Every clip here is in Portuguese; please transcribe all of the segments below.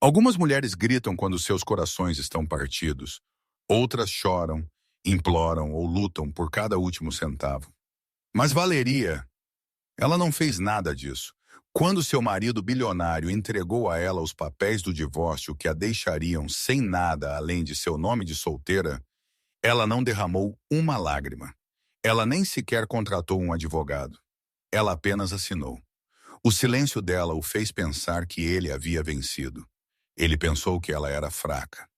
Algumas mulheres gritam quando seus corações estão partidos. Outras choram, imploram ou lutam por cada último centavo. Mas Valeria, ela não fez nada disso. Quando seu marido bilionário entregou a ela os papéis do divórcio que a deixariam sem nada além de seu nome de solteira, ela não derramou uma lágrima. Ela nem sequer contratou um advogado. Ela apenas assinou. O silêncio dela o fez pensar que ele havia vencido. Ele pensou que ela era fraca.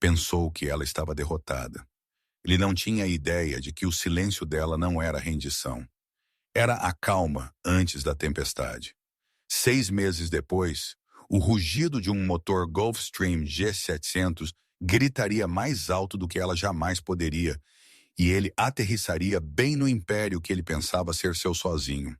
Pensou que ela estava derrotada. Ele não tinha ideia de que o silêncio dela não era rendição. Era a calma antes da tempestade. 6 meses depois, o rugido de um motor Gulfstream G700 gritaria mais alto do que ela jamais poderia, e ele aterrissaria bem no império que ele pensava ser seu sozinho.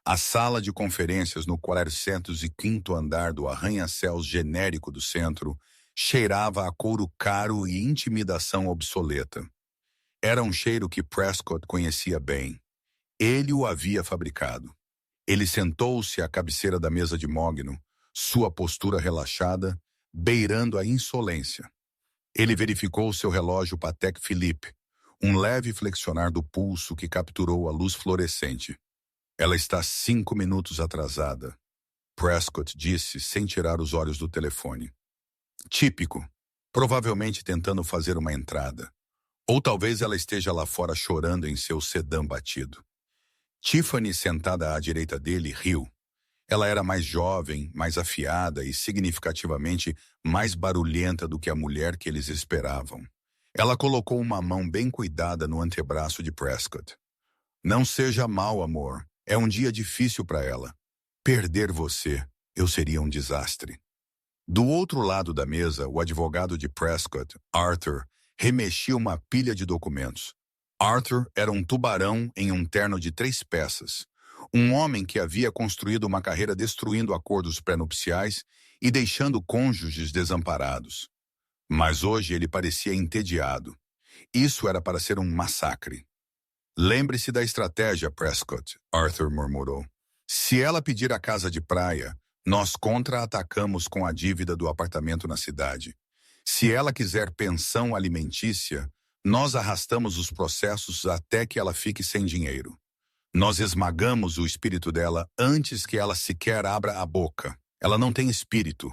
A sala de conferências no 405º andar do arranha-céus genérico do centro cheirava a couro caro e intimidação obsoleta. Era um cheiro que Prescott conhecia bem. Ele o havia fabricado. Ele sentou-se à cabeceira da mesa de mogno, sua postura relaxada, beirando a insolência. Ele verificou seu relógio Patek Philippe, um leve flexionar do pulso que capturou a luz fluorescente. Ela está 5 minutos atrasada, Prescott disse sem tirar os olhos do telefone. Típico, provavelmente tentando fazer uma entrada. Ou talvez ela esteja lá fora chorando em seu sedã batido. Tiffany, sentada à direita dele, riu. Ela era mais jovem, mais afiada e significativamente mais barulhenta do que a mulher que eles esperavam. Ela colocou uma mão bem cuidada no antebraço de Prescott. Não seja mal, amor. É um dia difícil para ela. Perder você, eu seria um desastre. Do outro lado da mesa, o advogado de Prescott, Arthur, remexia uma pilha de documentos. Arthur era um tubarão em um terno de 3 peças. Um homem que havia construído uma carreira destruindo acordos pré-nupciais e deixando cônjuges desamparados. Mas hoje ele parecia entediado. Isso era para ser um massacre. Lembre-se da estratégia, Prescott, Arthur murmurou. Se ela pedir a casa de praia, nós contra-atacamos com a dívida do apartamento na cidade. Se ela quiser pensão alimentícia, nós arrastamos os processos até que ela fique sem dinheiro. Nós esmagamos o espírito dela antes que ela sequer abra a boca. Ela não tem espírito,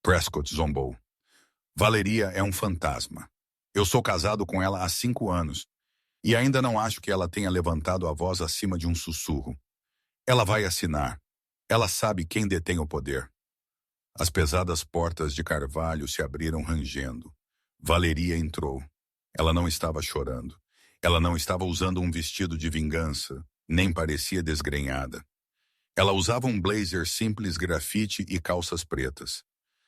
Prescott zombou. Valeria é um fantasma. Eu sou casado com ela há 5 anos. E ainda não acho que ela tenha levantado a voz acima de um sussurro. Ela vai assinar. Ela sabe quem detém o poder. As pesadas portas de carvalho se abriram rangendo. Valeria entrou. Ela não estava chorando. Ela não estava usando um vestido de vingança, nem parecia desgrenhada. Ela usava um blazer simples grafite e calças pretas.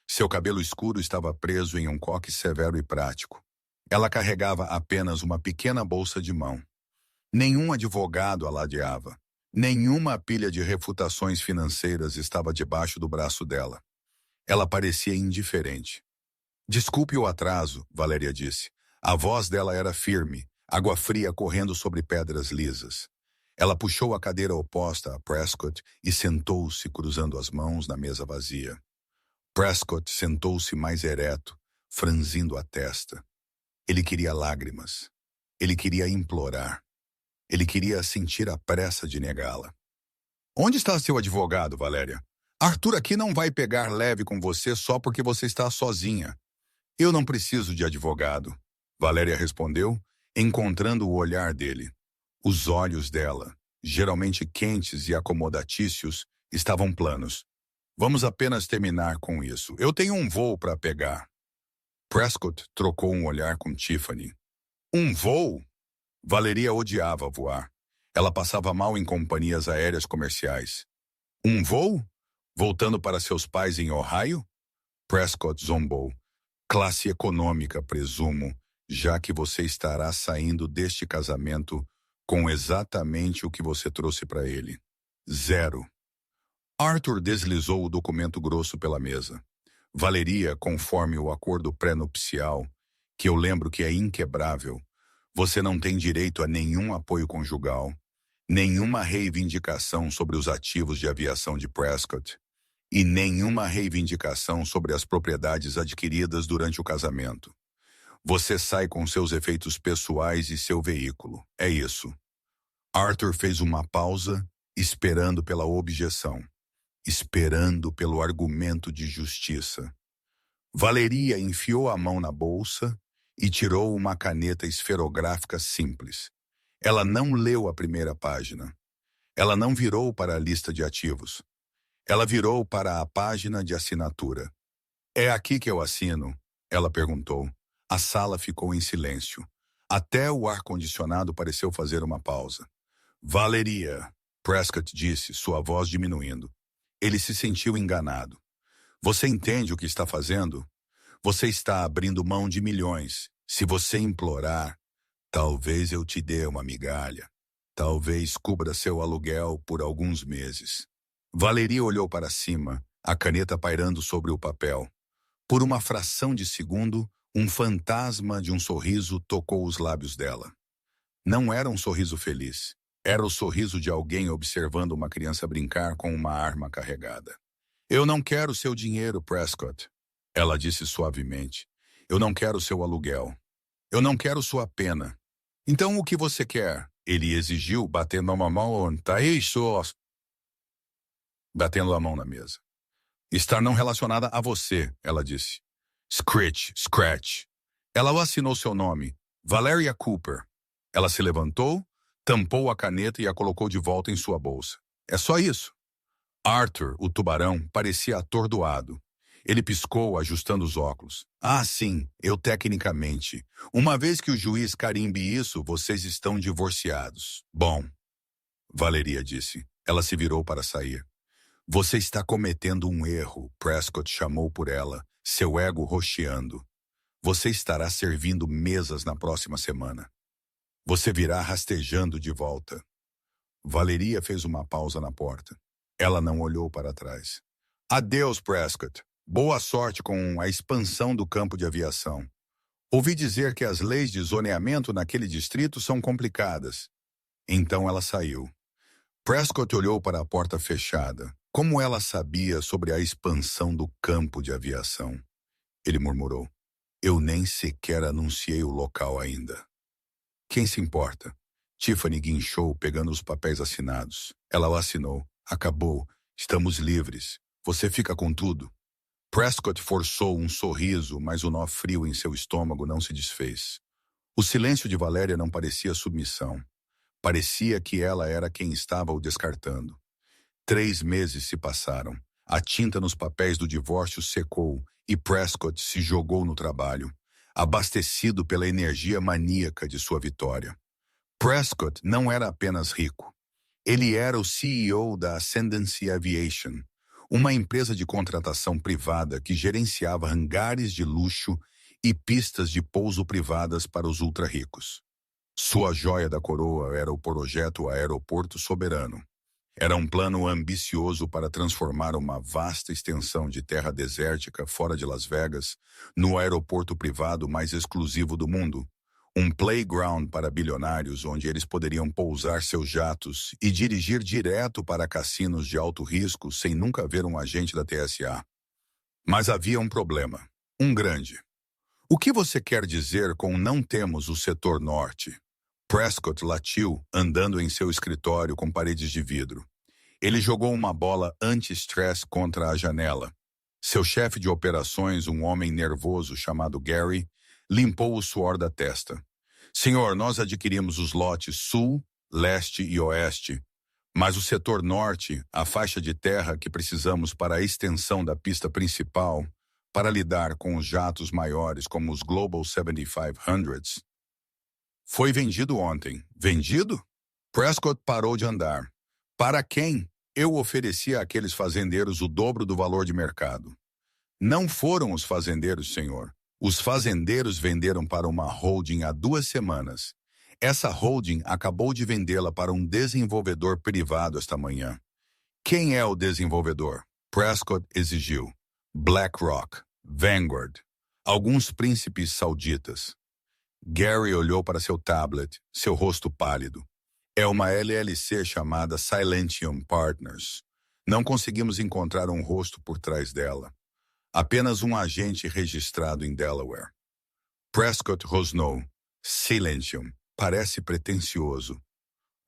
Seu cabelo escuro estava preso em um coque severo e prático. Ela carregava apenas uma pequena bolsa de mão. Nenhum advogado a ladeava. Nenhuma pilha de refutações financeiras estava debaixo do braço dela. Ela parecia indiferente. Desculpe o atraso, Valeria disse. A voz dela era firme, água fria correndo sobre pedras lisas. Ela puxou a cadeira oposta a Prescott e sentou-se cruzando as mãos na mesa vazia. Prescott sentou-se mais ereto, franzindo a testa. Ele queria lágrimas. Ele queria implorar. Ele queria sentir a pressa de negá-la. Onde está seu advogado, Valéria? Arthur aqui não vai pegar leve com você só porque você está sozinha. Eu não preciso de advogado, Valéria respondeu, encontrando o olhar dele. Os olhos dela, geralmente quentes e acomodatícios, estavam planos. Vamos apenas terminar com isso. Eu tenho um voo para pegar. Prescott trocou um olhar com Tiffany. Um voo? Valeria odiava voar. Ela passava mal em companhias aéreas comerciais. Um voo? Voltando para seus pais em Ohio? Prescott zombou. Classe econômica, presumo, já que você estará saindo deste casamento com exatamente o que você trouxe para ele. 0. Arthur deslizou o documento grosso pela mesa. Valeria, conforme o acordo pré-nupcial, que eu lembro que é inquebrável, você não tem direito a nenhum apoio conjugal, nenhuma reivindicação sobre os ativos de aviação de Prescott. e nenhuma reivindicação sobre as propriedades adquiridas durante o casamento. Você sai com seus efeitos pessoais e seu veículo. É isso. Arthur fez uma pausa, esperando pela objeção, esperando pelo argumento de justiça. Valeria enfiou a mão na bolsa e tirou uma caneta esferográfica simples. Ela não leu a primeira página. Ela não virou para a lista de ativos. Ela virou para a página de assinatura. É aqui que eu assino? Ela perguntou. A sala ficou em silêncio. Até o ar-condicionado pareceu fazer uma pausa. Valeria, Prescott disse, sua voz diminuindo. Ele se sentiu enganado. Você entende o que está fazendo? Você está abrindo mão de milhões. Se você implorar, talvez eu te dê uma migalha. Talvez cubra seu aluguel por alguns meses. Valeria olhou para cima, a caneta pairando sobre o papel. Por uma fração de segundo, um fantasma de um sorriso tocou os lábios dela. Não era um sorriso feliz. Era o sorriso de alguém observando uma criança brincar com uma arma carregada. Eu não quero seu dinheiro, Prescott. Ela disse suavemente. Eu não quero seu aluguel. Eu não quero sua pena. Então o que você quer? Ele exigiu, batendo a mão batendo a mão na mesa. Estar não relacionada a você, ela disse. Scratch. Ela assinou seu nome, Valeria Cooper. Ela se levantou, tampou a caneta e a colocou de volta em sua bolsa. É só isso. Arthur, o tubarão, parecia atordoado. Ele piscou, ajustando os óculos. Ah, sim, eu tecnicamente. Uma vez que o juiz carimbe isso, vocês estão divorciados. Bom, Valeria disse. Ela se virou para sair. Você está cometendo um erro, Prescott chamou por ela, seu ego roxeando. Você estará servindo mesas na próxima semana. Você virá rastejando de volta. Valeria fez uma pausa na porta. Ela não olhou para trás. Adeus, Prescott. Boa sorte com a expansão do campo de aviação. Ouvi dizer que as leis de zoneamento naquele distrito são complicadas. Então ela saiu. Prescott olhou para a porta fechada. Como ela sabia sobre a expansão do campo de aviação? Ele murmurou. Eu nem sequer anunciei o local ainda. Quem se importa? Tiffany guinchou, pegando os papéis assinados. Ela o assinou. Acabou. Estamos livres. Você fica com tudo. Prescott forçou um sorriso, mas o nó frio em seu estômago não se desfez. O silêncio de Valéria não parecia submissão. Parecia que ela era quem estava o descartando. 3 meses se passaram. A tinta nos papéis do divórcio secou e Prescott se jogou no trabalho, abastecido pela energia maníaca de sua vitória. Prescott não era apenas rico. Ele era o CEO da Ascendancy Aviation, uma empresa de contratação privada que gerenciava hangares de luxo e pistas de pouso privadas para os ultra-ricos. Sua joia da coroa era o projeto Aeroporto Soberano. Era um plano ambicioso para transformar uma vasta extensão de terra desértica fora de Las Vegas no aeroporto privado mais exclusivo do mundo. Um playground para bilionários onde eles poderiam pousar seus jatos e dirigir direto para cassinos de alto risco sem nunca ver um agente da TSA. Mas havia um problema, um grande. O que você quer dizer com não temos o setor norte? Prescott latiu, andando em seu escritório com paredes de vidro. Ele jogou uma bola anti-stress contra a janela. Seu chefe de operações, um homem nervoso chamado Gary, limpou o suor da testa. Senhor, nós adquirimos os lotes sul, leste e oeste, mas o setor norte, a faixa de terra que precisamos para a extensão da pista principal, para lidar com os jatos maiores como os Global 7500s, foi vendido ontem. Vendido? Prescott parou de andar. Para quem? Eu ofereci àqueles fazendeiros o dobro do valor de mercado. Não foram os fazendeiros, senhor. Os fazendeiros venderam para uma holding há 2 semanas. Essa holding acabou de vendê-la para um desenvolvedor privado esta manhã. Quem é o desenvolvedor? Prescott exigiu. BlackRock, Vanguard, alguns príncipes sauditas. Gary olhou para seu tablet, seu rosto pálido. É uma LLC chamada Silentium Partners. Não conseguimos encontrar um rosto por trás dela. Apenas um agente registrado em Delaware. Prescott rosnou. Silentium. Parece pretensioso.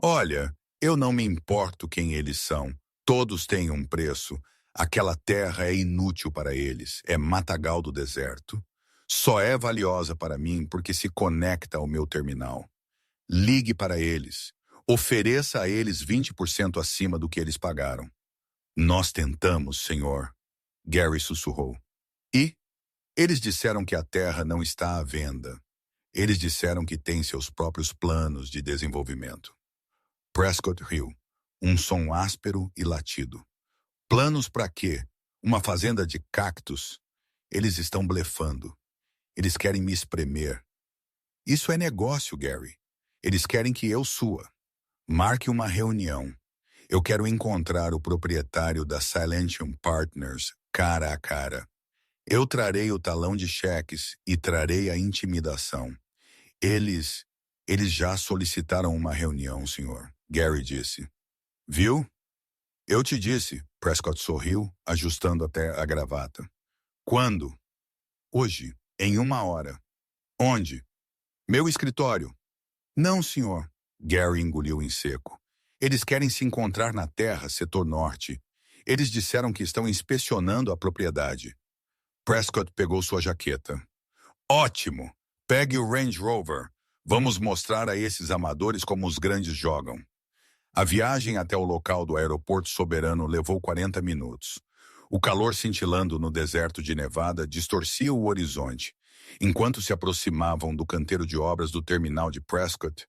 Olha, eu não me importo quem eles são. Todos têm um preço. Aquela terra é inútil para eles. É matagal do deserto. Só é valiosa para mim porque se conecta ao meu terminal. Ligue para eles. Ofereça a eles 20% acima do que eles pagaram. Nós tentamos, senhor. Gary sussurrou. E? Eles disseram que a terra não está à venda. Eles disseram que tem seus próprios planos de desenvolvimento. Prescott riu. Um som áspero e latido. Planos para quê? Uma fazenda de cactos? Eles estão blefando. Eles querem me espremer. Isso é negócio, Gary. Eles querem que eu sua. Marque uma reunião. Eu quero encontrar o proprietário da Silentium Partners cara a cara. Eu trarei o talão de cheques e trarei a intimidação. Eles já solicitaram uma reunião, senhor, Gary disse. Viu? Eu te disse, Prescott sorriu, ajustando até a gravata. Quando? Hoje, em 1 hora. Onde? Meu escritório. Não, senhor. Gary engoliu em seco. Eles querem se encontrar na terra, setor norte. Eles disseram que estão inspecionando a propriedade. Prescott pegou sua jaqueta. Ótimo! Pegue o Range Rover. Vamos mostrar a esses amadores como os grandes jogam. A viagem até o local do aeroporto soberano levou 40 minutos. O calor cintilando no deserto de Nevada distorcia o horizonte. Enquanto se aproximavam do canteiro de obras do terminal de Prescott,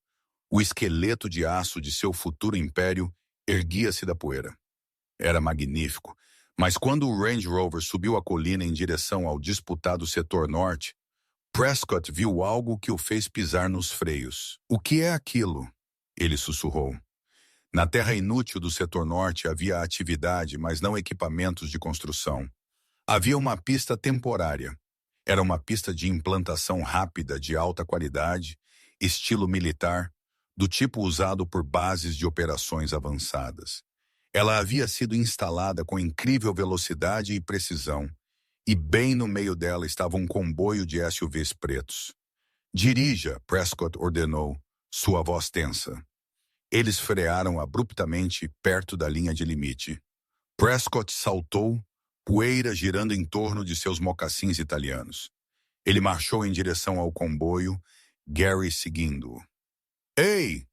o esqueleto de aço de seu futuro império erguia-se da poeira. Era magnífico, mas quando o Range Rover subiu a colina em direção ao disputado setor norte, Prescott viu algo que o fez pisar nos freios. O que é aquilo? Ele sussurrou. Na terra inútil do setor norte havia atividade, mas não equipamentos de construção. Havia uma pista temporária. Era uma pista de implantação rápida de alta qualidade, estilo militar, do tipo usado por bases de operações avançadas. Ela havia sido instalada com incrível velocidade e precisão, e bem no meio dela estava um comboio de SUVs pretos. Dirija, Prescott ordenou, sua voz tensa. Eles frearam abruptamente perto da linha de limite. Prescott saltou, poeira girando em torno de seus mocassins italianos. Ele marchou em direção ao comboio, Gary seguindo-o. Ei!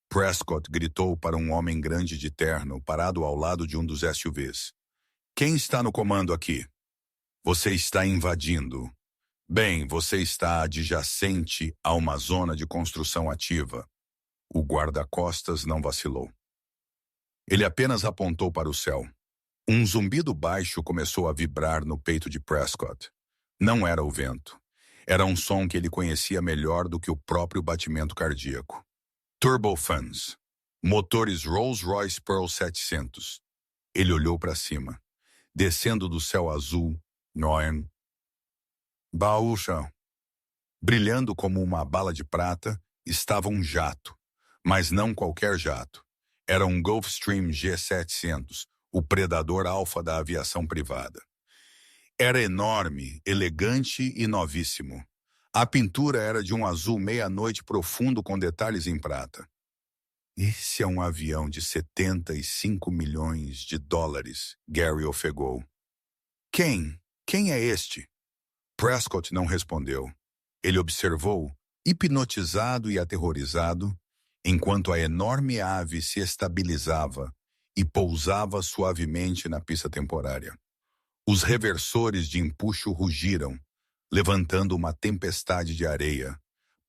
Prescott gritou para um homem grande de terno parado ao lado de um dos SUVs. Quem está no comando aqui? Você está invadindo. Bem, você está adjacente a uma zona de construção ativa. O guarda-costas não vacilou. Ele apenas apontou para o céu. Um zumbido baixo começou a vibrar no peito de Prescott. Não era o vento. Era um som que ele conhecia melhor do que o próprio batimento cardíaco. Turbofans. Motores Rolls-Royce Pearl 700. Ele olhou para cima. Descendo do céu azul, Noen. Baúcha. Brilhando como uma bala de prata, estava um jato. Mas não qualquer jato. Era um Gulfstream G700, o predador alfa da aviação privada. Era enorme, elegante e novíssimo. A pintura era de um azul meia-noite profundo com detalhes em prata. Esse é um avião de 75 milhões de dólares, Gary ofegou. Quem? Quem é este? Prescott não respondeu. Ele observou, hipnotizado e aterrorizado, enquanto a enorme ave se estabilizava e pousava suavemente na pista temporária. Os reversores de empuxo rugiram, levantando uma tempestade de areia,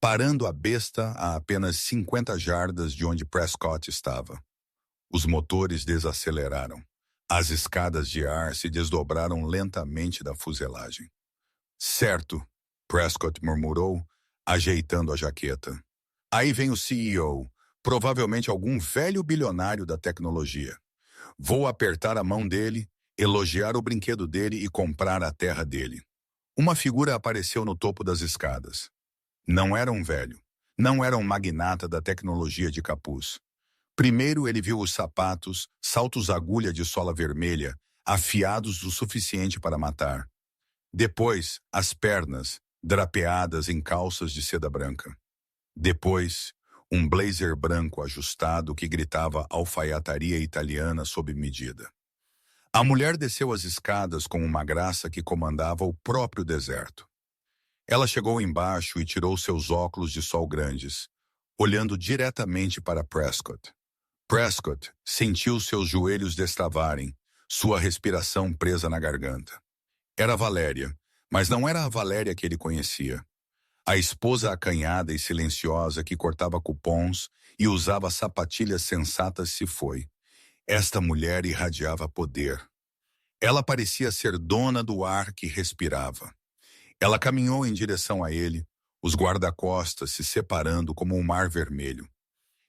parando a besta a apenas 50 jardas de onde Prescott estava. Os motores desaceleraram. As escadas de ar se desdobraram lentamente da fuselagem. Certo, Prescott murmurou, ajeitando a jaqueta. Aí vem o CEO, provavelmente algum velho bilionário da tecnologia. Vou apertar a mão dele, elogiar o brinquedo dele e comprar a terra dele. Uma figura apareceu no topo das escadas. Não era um velho. Não era um magnata da tecnologia de capuz. Primeiro ele viu os sapatos, saltos-agulha de sola vermelha, afiados o suficiente para matar. Depois, as pernas, drapeadas em calças de seda branca. Depois, um blazer branco ajustado que gritava alfaiataria italiana sob medida. A mulher desceu as escadas com uma graça que comandava o próprio deserto. Ela chegou embaixo e tirou seus óculos de sol grandes, olhando diretamente para Prescott. Prescott sentiu seus joelhos destravarem, sua respiração presa na garganta. Era Valéria, mas não era a Valéria que ele conhecia. A esposa acanhada e silenciosa que cortava cupons e usava sapatilhas sensatas se foi. Esta mulher irradiava poder. Ela parecia ser dona do ar que respirava. Ela caminhou em direção a ele, os guarda-costas se separando como um mar vermelho.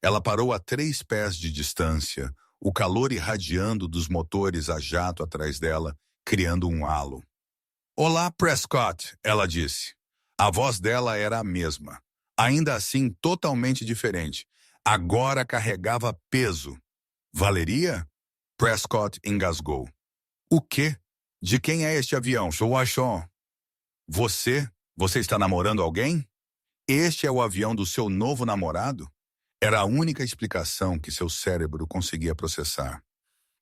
Ela parou a 3 pés de distância, o calor irradiando dos motores a jato atrás dela, criando um halo. "Olá, Prescott", ela disse. A voz dela era a mesma, ainda assim totalmente diferente. Agora carregava peso. "Valeria?" Prescott engasgou. "O quê? De quem é este avião? Sou a Sean." Você está namorando alguém? Este é o avião do seu novo namorado?" Era a única explicação que seu cérebro conseguia processar.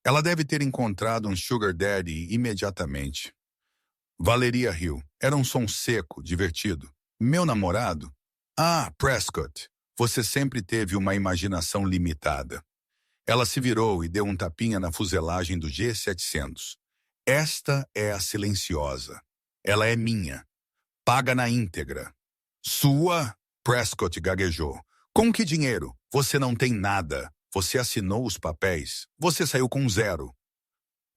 Ela deve ter encontrado um sugar daddy imediatamente. Valeria riu. Era um som seco, divertido. "Meu namorado? Ah, Prescott, você sempre teve uma imaginação limitada." Ela se virou e deu um tapinha na fuselagem do G700. "Esta é a silenciosa. Ela é minha. Paga na íntegra." "Sua?" Prescott gaguejou. "Com que dinheiro? Você não tem nada. Você assinou os papéis. Você saiu com 0.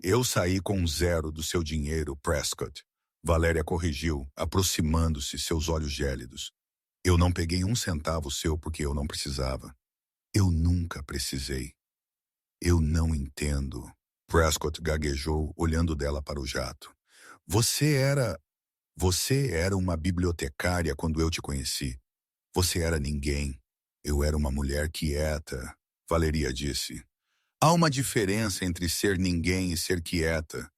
"Eu saí com 0 do seu dinheiro, Prescott." Valéria corrigiu, aproximando-se, seus olhos gélidos. "Eu não peguei 1 centavo seu porque eu não precisava. Eu nunca precisei." "Eu não entendo." Prescott gaguejou, olhando dela para o jato. Você era uma bibliotecária quando eu te conheci. Você era ninguém. Eu era uma mulher quieta." Valeria disse. "Há uma diferença entre ser ninguém e ser quieta.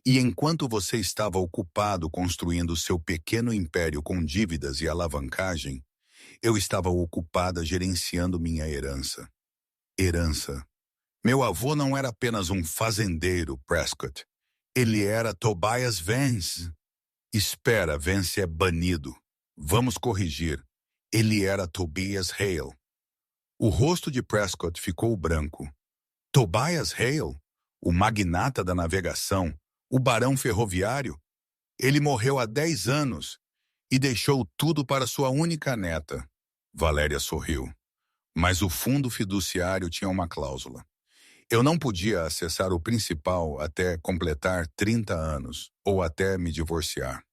E enquanto você estava ocupado construindo seu pequeno império com dívidas e alavancagem, eu estava ocupada gerenciando minha herança." "Herança? Meu avô não era apenas um fazendeiro, Prescott. Ele era Tobias Vance." "Espera, Vance é banido. Vamos corrigir. Ele era Tobias Hale." O rosto de Prescott ficou branco. Tobias Hale? O magnata da navegação? O barão ferroviário? Ele morreu há 10 anos e deixou tudo para sua única neta. Valéria sorriu. Mas o fundo fiduciário tinha uma cláusula. Eu não podia acessar o principal até completar 30 anos, ou até me divorciar.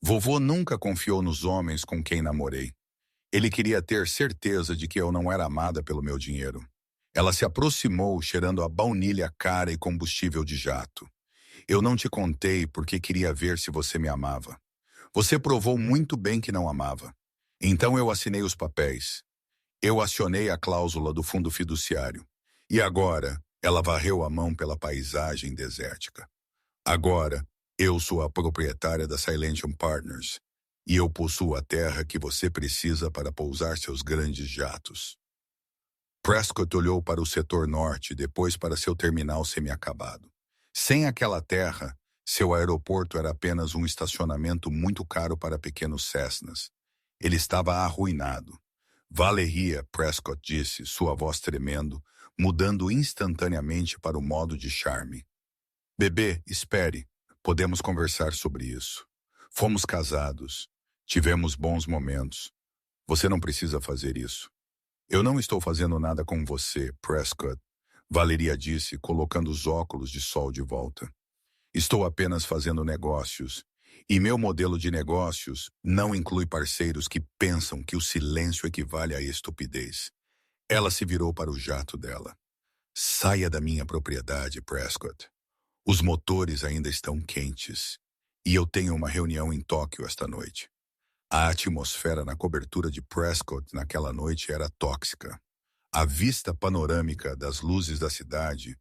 Vovô nunca confiou nos homens com quem namorei. Ele queria ter certeza de que eu não era amada pelo meu dinheiro. Ela se aproximou, cheirando a baunilha cara e combustível de jato. "Eu não te contei porque queria ver se você me amava. Você provou muito bem que não amava. Então eu assinei os papéis. Eu acionei a cláusula do fundo fiduciário. E agora, ela varreu a mão pela paisagem desértica. Agora, eu sou a proprietária da Silentium Partners. E eu possuo a terra que você precisa para pousar seus grandes jatos." Prescott olhou para o setor norte, depois para seu terminal semi-acabado. Sem aquela terra, seu aeroporto era apenas um estacionamento muito caro para pequenos Cessnas. Ele estava arruinado. "Valeria", Prescott disse, sua voz tremendo, mudando instantaneamente para o modo de charme. "Bebê, espere. Podemos conversar sobre isso. Fomos casados. Tivemos bons momentos. Você não precisa fazer isso." "Eu não estou fazendo nada com você, Prescott", Valeria disse, colocando os óculos de sol de volta. "Estou apenas fazendo negócios. E meu modelo de negócios não inclui parceiros que pensam que o silêncio equivale à estupidez." Ela se virou para o jato dela. "Saia da minha propriedade, Prescott. Os motores ainda estão quentes. E eu tenho uma reunião em Tóquio esta noite." A atmosfera na cobertura de Prescott naquela noite era tóxica. A vista panorâmica das luzes da cidade,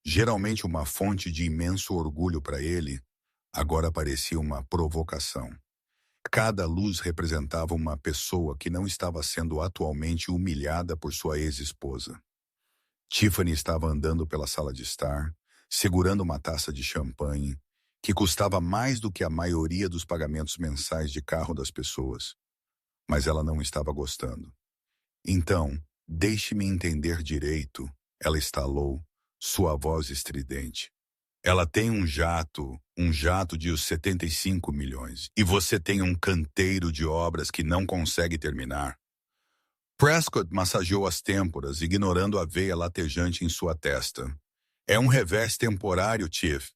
geralmente uma fonte de imenso orgulho para ele, agora parecia uma provocação. Cada luz representava uma pessoa que não estava sendo atualmente humilhada por sua ex-esposa. Tiffany estava andando pela sala de estar, segurando uma taça de champanhe, que custava mais do que a maioria dos pagamentos mensais de carro das pessoas. Mas ela não estava gostando. Então, deixe-me entender direito, ela estalou, sua voz estridente. Ela tem um jato de os 75 milhões, e você tem um canteiro de obras que não consegue terminar. Prescott massageou as têmporas, ignorando a veia latejante em sua testa. É um revés temporário, Tiff.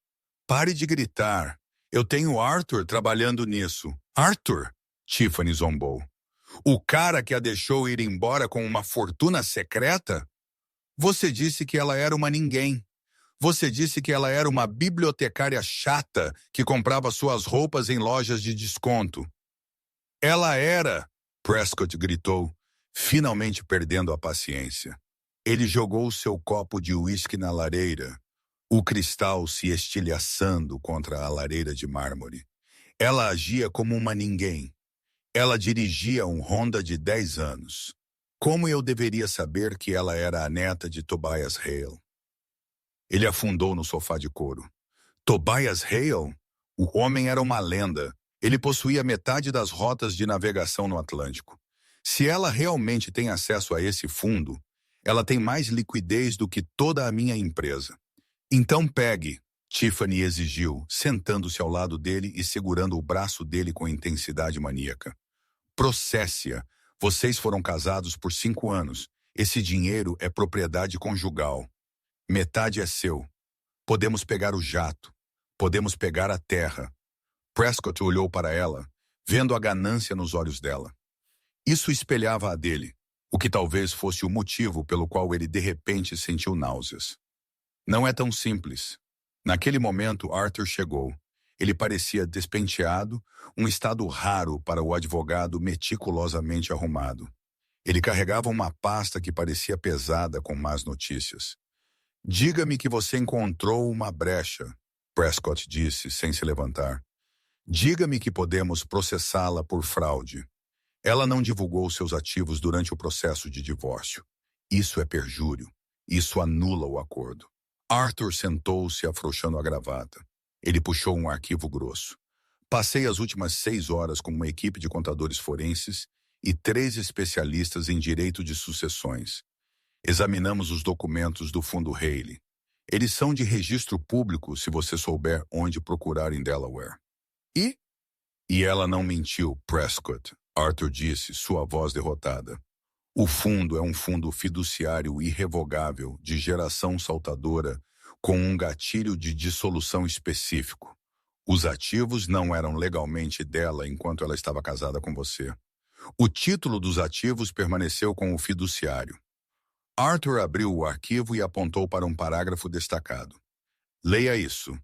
Pare de gritar. Eu tenho Arthur trabalhando nisso. Arthur? Tiffany zombou. O cara que a deixou ir embora com uma fortuna secreta? Você disse que ela era uma ninguém. Você disse que ela era uma bibliotecária chata que comprava suas roupas em lojas de desconto. Ela era, Prescott gritou, finalmente perdendo a paciência. Ele jogou seu copo de uísque na lareira, o cristal se estilhaçando contra a lareira de mármore. Ela agia como uma ninguém. Ela dirigia um Honda de 10 anos. Como eu deveria saber que ela era a neta de Tobias Hale? Ele afundou no sofá de couro. Tobias Hale? O homem era uma lenda. Ele possuía metade das rotas de navegação no Atlântico. Se ela realmente tem acesso a esse fundo, ela tem mais liquidez do que toda a minha empresa. Então pegue, Tiffany exigiu, sentando-se ao lado dele e segurando o braço dele com intensidade maníaca. Processe-a. Vocês foram casados por 5 anos. Esse dinheiro é propriedade conjugal. Metade é seu. Podemos pegar o jato. Podemos pegar a terra. Prescott olhou para ela, vendo a ganância nos olhos dela. Isso espelhava a dele, o que talvez fosse o motivo pelo qual ele de repente sentiu náuseas. Não é tão simples. Naquele momento, Arthur chegou. Ele parecia despenteado, um estado raro para o advogado meticulosamente arrumado. Ele carregava uma pasta que parecia pesada com más notícias. Diga-me que você encontrou uma brecha, Prescott disse, sem se levantar. Diga-me que podemos processá-la por fraude. Ela não divulgou seus ativos durante o processo de divórcio. Isso é perjúrio. Isso anula o acordo. Arthur sentou-se afrouxando a gravata. Ele puxou um arquivo grosso. Passei as últimas 6 horas com uma equipe de contadores forenses e 3 especialistas em direito de sucessões. Examinamos os documentos do fundo Haley. Eles são de registro público se você souber onde procurar em Delaware. E ela não mentiu, Prescott, Arthur disse, sua voz derrotada. O fundo é um fundo fiduciário irrevogável de geração saltadora com um gatilho de dissolução específico. Os ativos não eram legalmente dela enquanto ela estava casada com você. O título dos ativos permaneceu com o fiduciário. Arthur abriu o arquivo e apontou para um parágrafo destacado. Leia isso.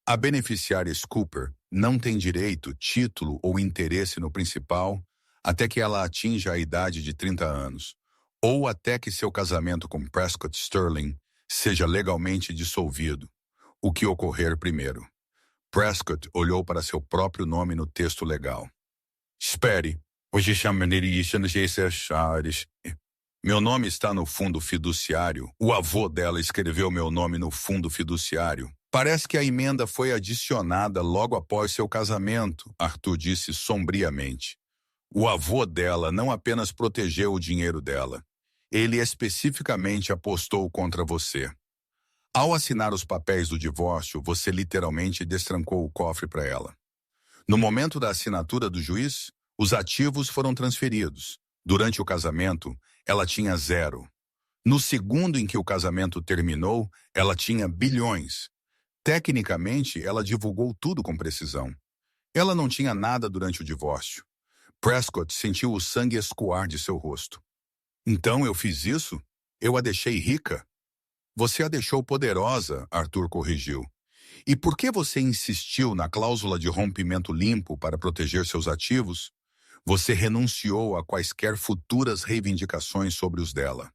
A beneficiária Scooper não tem direito, título ou interesse no principal até que ela atinja a idade de 30 anos, ou até que seu casamento com Prescott Sterling seja legalmente dissolvido, o que ocorrer primeiro. Prescott olhou para seu próprio nome no texto legal. Espere, hoje meu nome está no fundo fiduciário. O avô dela escreveu meu nome no fundo fiduciário. Parece que a emenda foi adicionada logo após seu casamento, Arthur disse sombriamente. O avô dela não apenas protegeu o dinheiro dela. Ele especificamente apostou contra você. Ao assinar os papéis do divórcio, você literalmente destrancou o cofre para ela. No momento da assinatura do juiz, os ativos foram transferidos. Durante o casamento, ela tinha 0. No segundo em que o casamento terminou, ela tinha bilhões. Tecnicamente, ela divulgou tudo com precisão. Ela não tinha nada durante o divórcio. Prescott sentiu o sangue escoar de seu rosto. Então eu fiz isso? Eu a deixei rica? Você a deixou poderosa, Arthur corrigiu. E por que você insistiu na cláusula de rompimento limpo para proteger seus ativos? Você renunciou a quaisquer futuras reivindicações sobre os dela.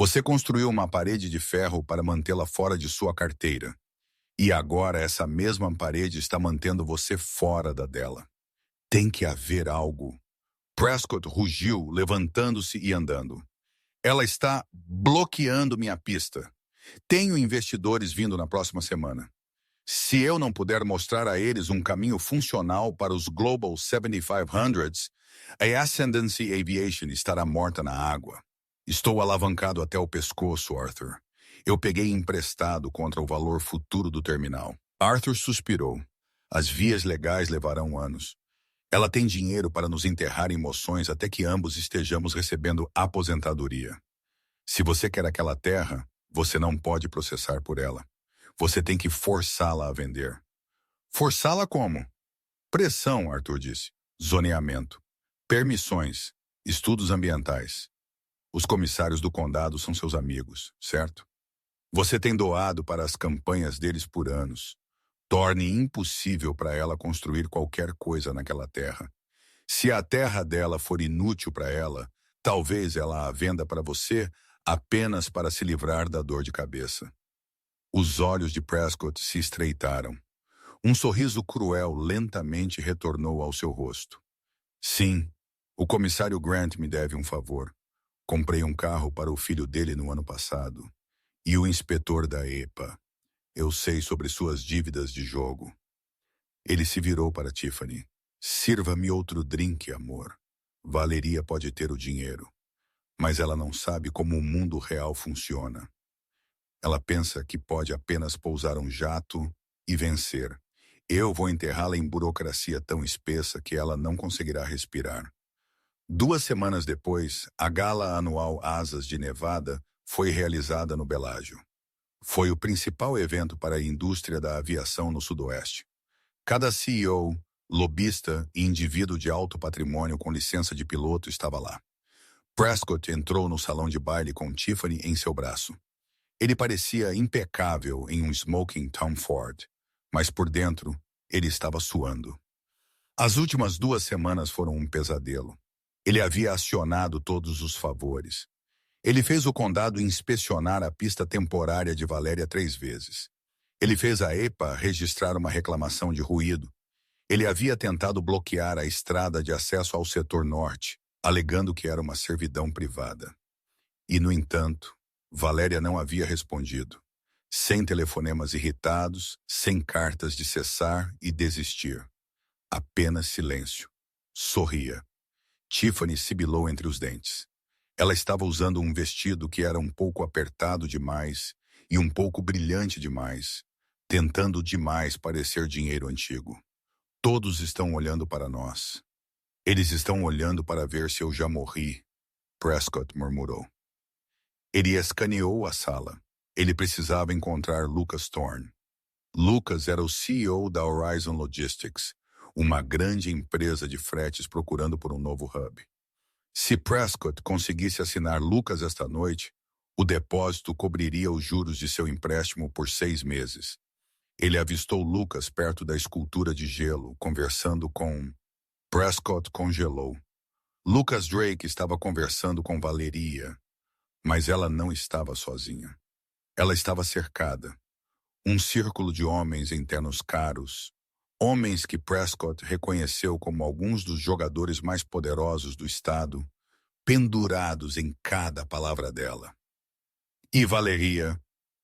Você construiu uma parede de ferro para mantê-la fora de sua carteira. E agora essa mesma parede está mantendo você fora da dela. Tem que haver algo. Prescott rugiu, levantando-se e andando. Ela está bloqueando minha pista. Tenho investidores vindo na próxima semana. Se eu não puder mostrar a eles um caminho funcional para os Global 7500s, a Ascendancy Aviation estará morta na água. Estou alavancado até o pescoço, Arthur. Eu peguei emprestado contra o valor futuro do terminal. Arthur suspirou. As vias legais levarão anos. Ela tem dinheiro para nos enterrar em emoções até que ambos estejamos recebendo aposentadoria. Se você quer aquela terra, você não pode processar por ela. Você tem que forçá-la a vender. Forçá-la como? Pressão, Arthur disse. Zoneamento. Permissões. Estudos ambientais. Os comissários do condado são seus amigos, certo? Você tem doado para as campanhas deles por anos. Torne impossível para ela construir qualquer coisa naquela terra. Se a terra dela for inútil para ela, talvez ela a venda para você apenas para se livrar da dor de cabeça. Os olhos de Prescott se estreitaram. Um sorriso cruel lentamente retornou ao seu rosto. Sim, o comissário Grant me deve um favor. Comprei um carro para o filho dele no ano passado. E o inspetor da EPA. Eu sei sobre suas dívidas de jogo. Ele se virou para Tiffany. Sirva-me outro drink, amor. Valeria pode ter o dinheiro, mas ela não sabe como o mundo real funciona. Ela pensa que pode apenas pousar um jato e vencer. Eu vou enterrá-la em burocracia tão espessa que ela não conseguirá respirar. 2 semanas depois, a gala anual Asas de Nevada foi realizada no Belágio. Foi o principal evento para a indústria da aviação no Sudoeste. Cada CEO, lobista e indivíduo de alto patrimônio com licença de piloto estava lá. Prescott entrou no salão de baile com Tiffany em seu braço. Ele parecia impecável em um smoking Tom Ford, mas por dentro ele estava suando. As últimas 2 semanas foram um pesadelo. Ele havia acionado todos os favores. Ele fez o condado inspecionar a pista temporária de Valéria 3 vezes. Ele fez a EPA registrar uma reclamação de ruído. Ele havia tentado bloquear a estrada de acesso ao setor norte, alegando que era uma servidão privada. E, no entanto, Valéria não havia respondido. Sem telefonemas irritados, sem cartas de cessar e desistir. Apenas silêncio. Sorria. Tiffany sibilou entre os dentes. Ela estava usando um vestido que era um pouco apertado demais e um pouco brilhante demais, tentando demais parecer dinheiro antigo. Todos estão olhando para nós. Eles estão olhando para ver se eu já morri, Prescott murmurou. Ele escaneou a sala. Ele precisava encontrar Lucas Thorne. Lucas era o CEO da Horizon Logistics, uma grande empresa de fretes procurando por um novo hub. Se Prescott conseguisse assinar Lucas esta noite, o depósito cobriria os juros de seu empréstimo por 6 meses. Ele avistou Lucas perto da escultura de gelo, conversando com... Prescott congelou. Lucas Drake estava conversando com Valeria, mas ela não estava sozinha. Ela estava cercada. Um círculo de homens em ternos caros, homens que Prescott reconheceu como alguns dos jogadores mais poderosos do estado, pendurados em cada palavra dela. E Valeria,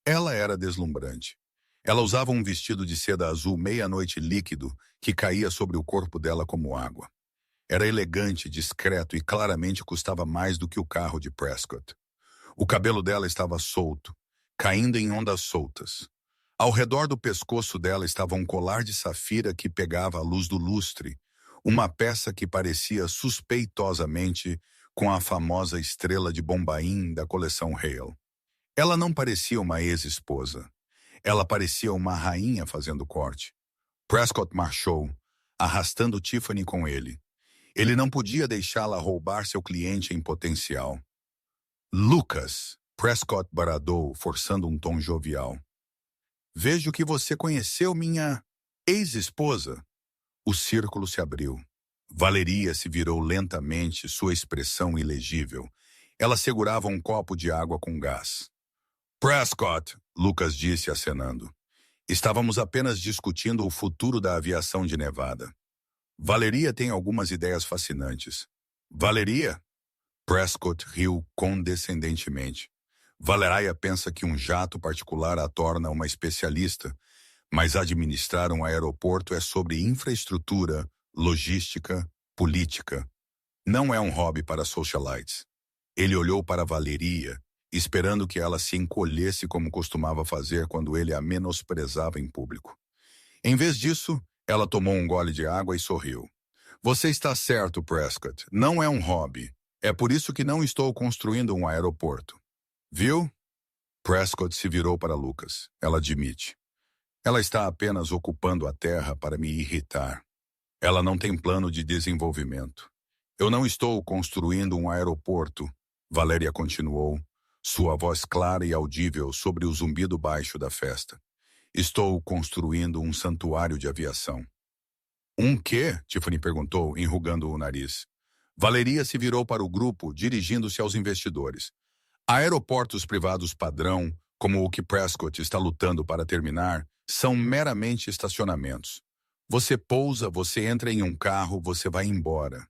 ela era deslumbrante. Ela usava um vestido de seda azul meia-noite líquido que caía sobre o corpo dela como água. Era elegante, discreto e claramente custava mais do que o carro de Prescott. O cabelo dela estava solto, caindo em ondas soltas. Ao redor do pescoço dela estava um colar de safira que pegava a luz do lustre, uma peça que parecia suspeitosamente com a famosa estrela de Bombaim da coleção Hale. Ela não parecia uma ex-esposa. Ela parecia uma rainha fazendo corte. Prescott marchou, arrastando Tiffany com ele. Ele não podia deixá-la roubar seu cliente em potencial. Lucas, Prescott bradou, forçando um tom jovial. Vejo que você conheceu minha ex-esposa. O círculo se abriu. Valeria se virou lentamente, sua expressão ilegível. Ela segurava um copo de água com gás. Prescott, Lucas disse acenando. Estávamos apenas discutindo o futuro da aviação de Nevada. Valeria tem algumas ideias fascinantes. Valeria? Prescott riu condescendentemente. Valeria pensa que um jato particular a torna uma especialista, mas administrar um aeroporto é sobre infraestrutura, logística, política. Não é um hobby para socialites. Ele olhou para Valeria, esperando que ela se encolhesse como costumava fazer quando ele a menosprezava em público. Em vez disso, ela tomou um gole de água e sorriu. Você está certo, Prescott. Não é um hobby. É por isso que não estou construindo um aeroporto. Viu? Prescott se virou para Lucas. Ela admite. Ela está apenas ocupando a terra para me irritar. Ela não tem plano de desenvolvimento. Eu não estou construindo um aeroporto, Valéria continuou, sua voz clara e audível sobre o zumbido baixo da festa. Estou construindo um santuário de aviação. Um quê? Tiffany perguntou, enrugando o nariz. Valeria se virou para o grupo, dirigindo-se aos investidores. Aeroportos privados padrão, como o que Prescott está lutando para terminar, são meramente estacionamentos. Você pousa, você entra em um carro, você vai embora.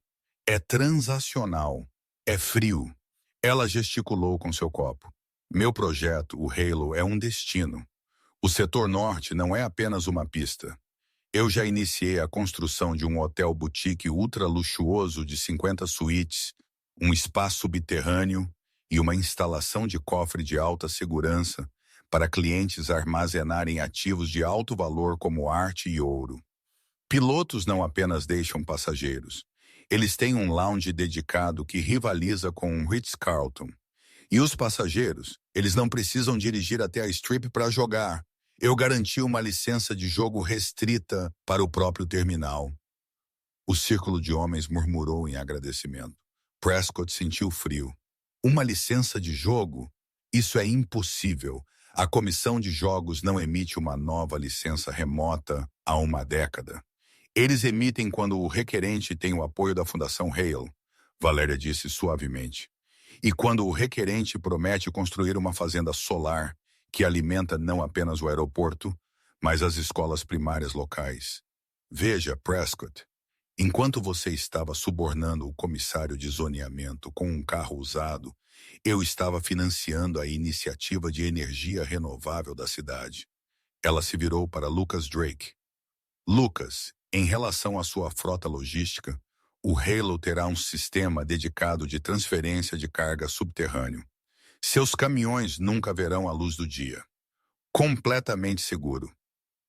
É transacional. É frio. Ela gesticulou com seu copo. Meu projeto, o Halo, é um destino. O setor norte não é apenas uma pista. Eu já iniciei a construção de um hotel boutique ultra luxuoso de 50 suítes, um spa subterrâneo e uma instalação de cofre de alta segurança para clientes armazenarem ativos de alto valor como arte e ouro. Pilotos não apenas deixam passageiros. Eles têm um lounge dedicado que rivaliza com um Ritz-Carlton. E os passageiros, eles não precisam dirigir até a Strip para jogar. Eu garanti uma licença de jogo restrita para o próprio terminal. O círculo de homens murmurou em agradecimento. Prescott sentiu frio. Uma licença de jogo? Isso é impossível. A comissão de jogos não emite uma nova licença remota há uma década. Eles emitem quando o requerente tem o apoio da Fundação Hale, Valéria disse suavemente. E quando o requerente promete construir uma fazenda solar que alimenta não apenas o aeroporto, mas as escolas primárias locais. Veja, Prescott, enquanto você estava subornando o comissário de zoneamento com um carro usado, eu estava financiando a iniciativa de energia renovável da cidade. Ela se virou para Lucas Drake. Lucas, em relação à sua frota logística, o Halo terá um sistema dedicado de transferência de carga subterrâneo. Seus caminhões nunca verão a luz do dia. Completamente seguro,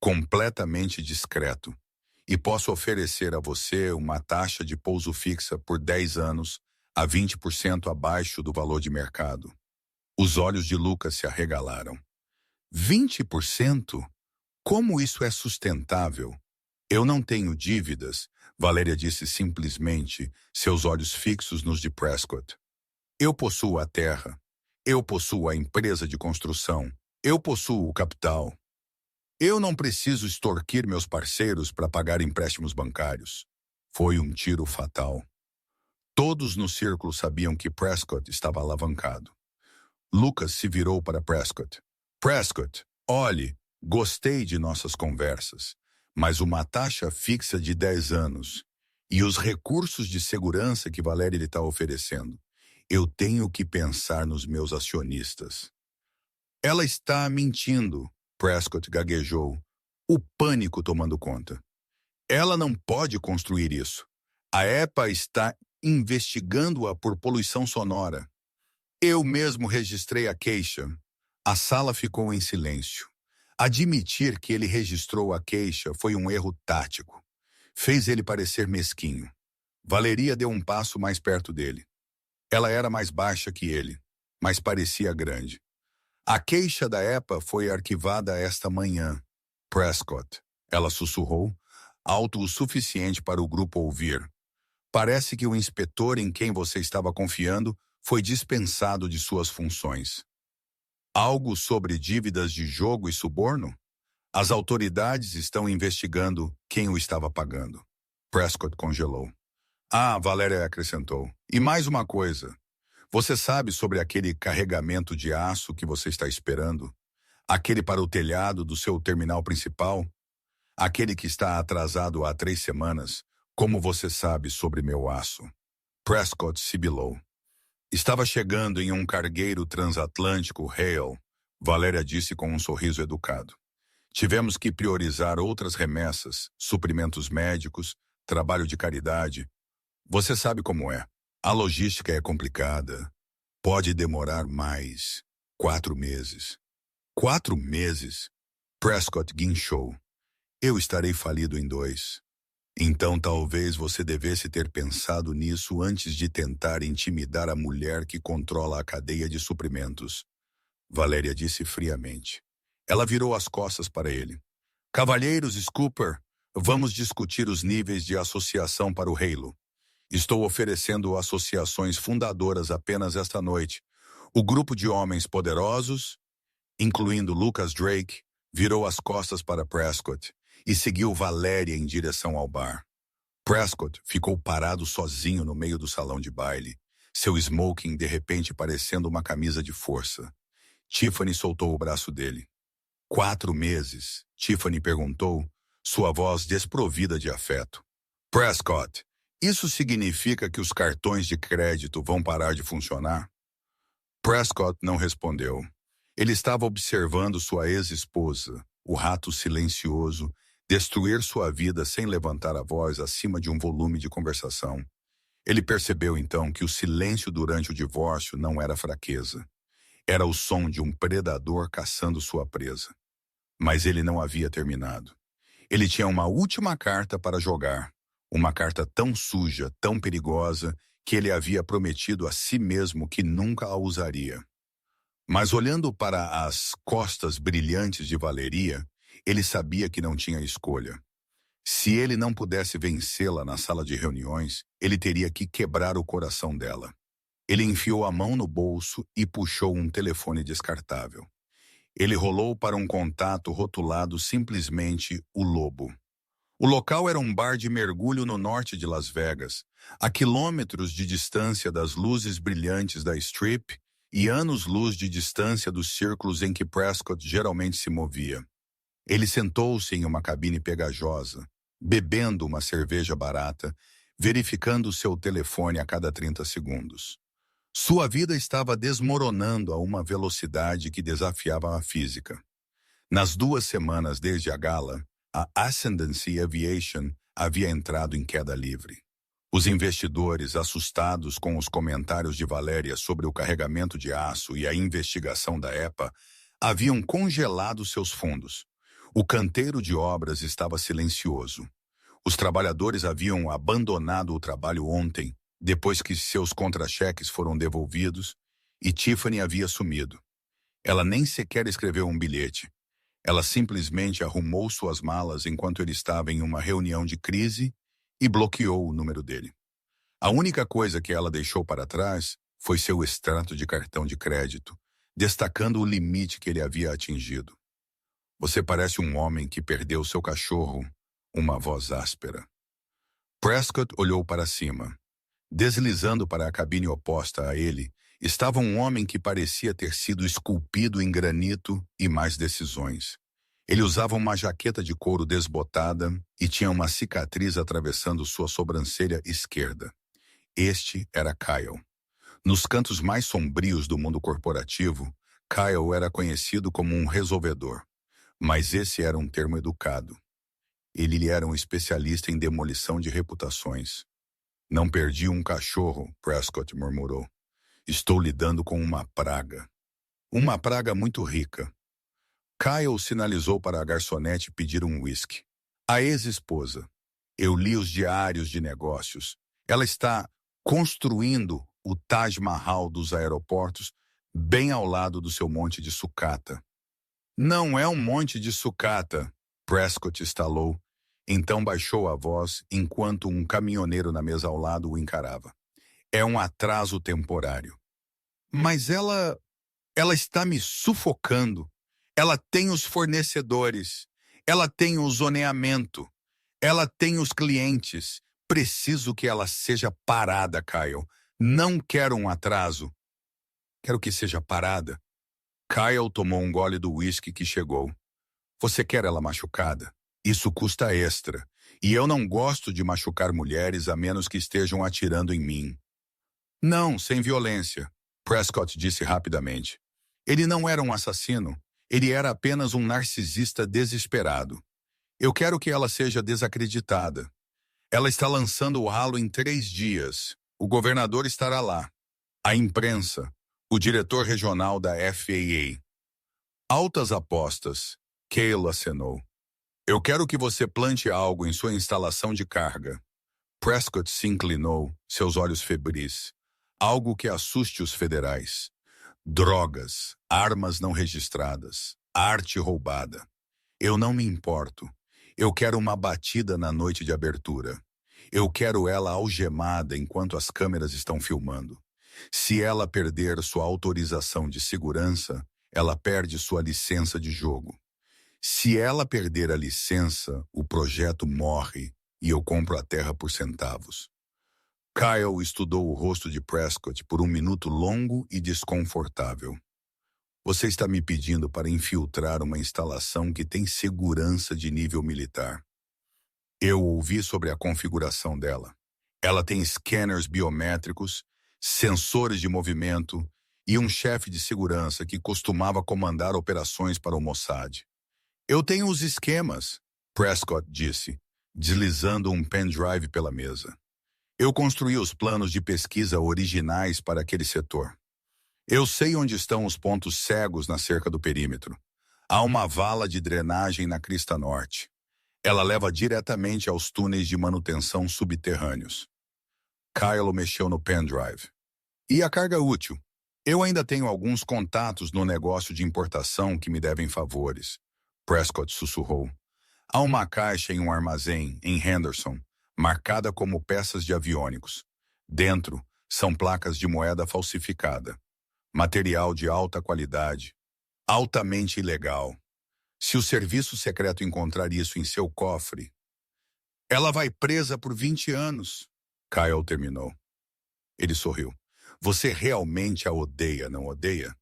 completamente discreto. E posso oferecer a você uma taxa de pouso fixa por 10 anos a 20% abaixo do valor de mercado. Os olhos de Lucas se arregalaram. 20%? Como isso é sustentável? Eu não tenho dívidas, Valéria disse simplesmente, seus olhos fixos nos de Prescott. Eu possuo a terra. Eu possuo a empresa de construção. Eu possuo o capital. Eu não preciso extorquir meus parceiros para pagar empréstimos bancários. Foi um tiro fatal. Todos no círculo sabiam que Prescott estava alavancado. Lucas se virou para Prescott. Prescott, olhe, gostei de nossas conversas, mas uma taxa fixa de 10 anos e os recursos de segurança que Valéria lhe está oferecendo. Eu tenho que pensar nos meus acionistas. Ela está mentindo, Prescott gaguejou, o pânico tomando conta. Ela não pode construir isso. A EPA está investigando-a por poluição sonora. Eu mesmo registrei a queixa. A sala ficou em silêncio. Admitir que ele registrou a queixa foi um erro tático. Fez ele parecer mesquinho. Valeria deu um passo mais perto dele. Ela era mais baixa que ele, mas parecia grande. A queixa da EPA foi arquivada esta manhã. Prescott, ela sussurrou, alto o suficiente para o grupo ouvir. Parece que o inspetor em quem você estava confiando foi dispensado de suas funções. Algo sobre dívidas de jogo e suborno? As autoridades estão investigando quem o estava pagando. Prescott congelou. Ah, Valéria acrescentou. E mais uma coisa. Você sabe sobre aquele carregamento de aço que você está esperando? Aquele para o telhado do seu terminal principal? Aquele que está atrasado há 3 semanas? Como você sabe sobre meu aço? Prescott sibilou. Estava chegando em um cargueiro transatlântico Hale, Valéria disse com um sorriso educado. Tivemos que priorizar outras remessas, suprimentos médicos, trabalho de caridade. Você sabe como é. A logística é complicada. Pode demorar mais 4 meses. 4 meses? Prescott guinchou. Eu estarei falido em 2. Então talvez você devesse ter pensado nisso antes de tentar intimidar a mulher que controla a cadeia de suprimentos. Valéria disse friamente. Ela virou as costas para ele. Cavalheiros Scooper, vamos discutir os níveis de associação para o Halo. Estou oferecendo associações fundadoras apenas esta noite. O grupo de homens poderosos, incluindo Lucas Drake, virou as costas para Prescott e seguiu Valéria em direção ao bar. Prescott ficou parado sozinho no meio do salão de baile, seu smoking de repente parecendo uma camisa de força. Tiffany soltou o braço dele. 4 meses? Tiffany perguntou, sua voz desprovida de afeto. Prescott, isso significa que os cartões de crédito vão parar de funcionar? Prescott não respondeu. Ele estava observando sua ex-esposa, o rato silencioso, destruir sua vida sem levantar a voz acima de um volume de conversação. Ele percebeu então que o silêncio durante o divórcio não era fraqueza. Era o som de um predador caçando sua presa. Mas ele não havia terminado. Ele tinha uma última carta para jogar. Uma carta tão suja, tão perigosa, que ele havia prometido a si mesmo que nunca a usaria. Mas olhando para as costas brilhantes de Valeria, ele sabia que não tinha escolha. Se ele não pudesse vencê-la na sala de reuniões, ele teria que quebrar o coração dela. Ele enfiou a mão no bolso e puxou um telefone descartável. Ele rolou para um contato rotulado simplesmente o Lobo. O local era um bar de mergulho no norte de Las Vegas, a quilômetros de distância das luzes brilhantes da Strip e anos-luz de distância dos círculos em que Prescott geralmente se movia. Ele sentou-se em uma cabine pegajosa, bebendo uma cerveja barata, verificando seu telefone a cada 30 segundos. Sua vida estava desmoronando a uma velocidade que desafiava a física. Nas 2 semanas desde a gala, a Ascendancy Aviation havia entrado em queda livre. Os investidores, assustados com os comentários de Valéria sobre o carregamento de aço e a investigação da EPA, haviam congelado seus fundos. O canteiro de obras estava silencioso. Os trabalhadores haviam abandonado o trabalho ontem, depois que seus contra-cheques foram devolvidos, e Tiffany havia sumido. Ela nem sequer escreveu um bilhete. Ela simplesmente arrumou suas malas enquanto ele estava em uma reunião de crise e bloqueou o número dele. A única coisa que ela deixou para trás foi seu extrato de cartão de crédito, destacando o limite que ele havia atingido. Você parece um homem que perdeu seu cachorro, uma voz áspera. Prescott olhou para cima. Deslizando para a cabine oposta a ele, estava um homem que parecia ter sido esculpido em granito e mais decisões. Ele usava uma jaqueta de couro desbotada e tinha uma cicatriz atravessando sua sobrancelha esquerda. Este era Kyle. Nos cantos mais sombrios do mundo corporativo, Kyle era conhecido como um resolvedor. Mas esse era um termo educado. Ele era um especialista em demolição de reputações. Não perdi um cachorro, Prescott murmurou. Estou lidando com uma praga. Uma praga muito rica. Kyle sinalizou para a garçonete pedir um whisky. A ex-esposa. Eu li os diários de negócios. Ela está construindo o Taj Mahal dos aeroportos bem ao lado do seu monte de sucata. Não é um monte de sucata, Prescott estalou. Então baixou a voz enquanto um caminhoneiro na mesa ao lado o encarava. É um atraso temporário. Mas ela está me sufocando. Ela tem os fornecedores. Ela tem o zoneamento. Ela tem os clientes. Preciso que ela seja parada, Kyle. Não quero um atraso. Quero que seja parada. Kyle tomou um gole do uísque que chegou. Você quer ela machucada? Isso custa extra. E eu não gosto de machucar mulheres a menos que estejam atirando em mim. Não, sem violência, Prescott disse rapidamente. Ele não era um assassino. Ele era apenas um narcisista desesperado. Eu quero que ela seja desacreditada. Ela está lançando o ralo em 3 dias. O governador estará lá. A imprensa. O diretor regional da FAA. Altas apostas. Cale acenou. Eu quero que você plante algo em sua instalação de carga. Prescott se inclinou, seus olhos febris. Algo que assuste os federais. Drogas, armas não registradas, arte roubada. Eu não me importo. Eu quero uma batida na noite de abertura. Eu quero ela algemada enquanto as câmeras estão filmando. Se ela perder sua autorização de segurança, ela perde sua licença de jogo. Se ela perder a licença, o projeto morre e eu compro a terra por centavos. Kyle estudou o rosto de Prescott por um minuto longo e desconfortável. Você está me pedindo para infiltrar uma instalação que tem segurança de nível militar. Eu ouvi sobre a configuração dela. Ela tem scanners biométricos, sensores de movimento e um chefe de segurança que costumava comandar operações para o Mossad. Eu tenho os esquemas, Prescott disse, deslizando um pendrive pela mesa. Eu construí os planos de pesquisa originais para aquele setor. Eu sei onde estão os pontos cegos na cerca do perímetro. Há uma vala de drenagem na crista norte. Ela leva diretamente aos túneis de manutenção subterrâneos. Kyle mexeu no pendrive. E a carga útil? Eu ainda tenho alguns contatos no negócio de importação que me devem favores. Prescott sussurrou. Há uma caixa em um armazém, em Henderson, marcada como peças de aviônicos. Dentro, são placas de moeda falsificada. Material de alta qualidade. Altamente ilegal. Se o serviço secreto encontrar isso em seu cofre... Ela vai presa por 20 anos, Kyle terminou. Ele sorriu. Você realmente a odeia, não odeia?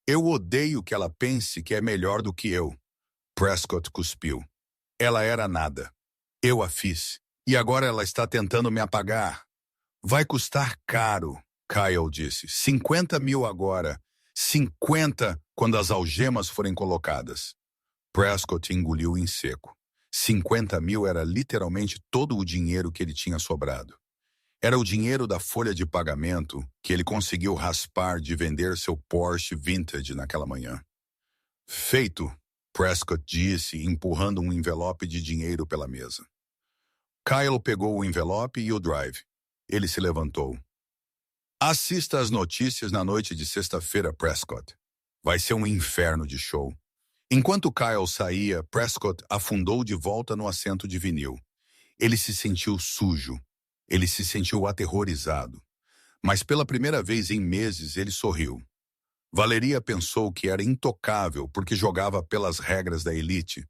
Eu odeio que ela pense que é melhor do que eu. Prescott cuspiu. Ela era nada. Eu a fiz. E agora ela está tentando me apagar. Vai custar caro, Kyle disse. 50 mil agora. 50 quando as algemas forem colocadas. Prescott engoliu em seco. 50 mil era literalmente todo o dinheiro que ele tinha sobrado. Era o dinheiro da folha de pagamento que ele conseguiu raspar de vender seu Porsche Vintage naquela manhã. Feito, Prescott disse, empurrando um envelope de dinheiro pela mesa. Kyle pegou o envelope e o drive. Ele se levantou. Assista às notícias na noite de sexta-feira, Prescott. Vai ser um inferno de show. Enquanto Kyle saía, Prescott afundou de volta no assento de vinil. Ele se sentiu sujo. Ele se sentiu aterrorizado. Mas pela primeira vez em meses ele sorriu. Valeria pensou que era intocável porque jogava pelas regras da elite.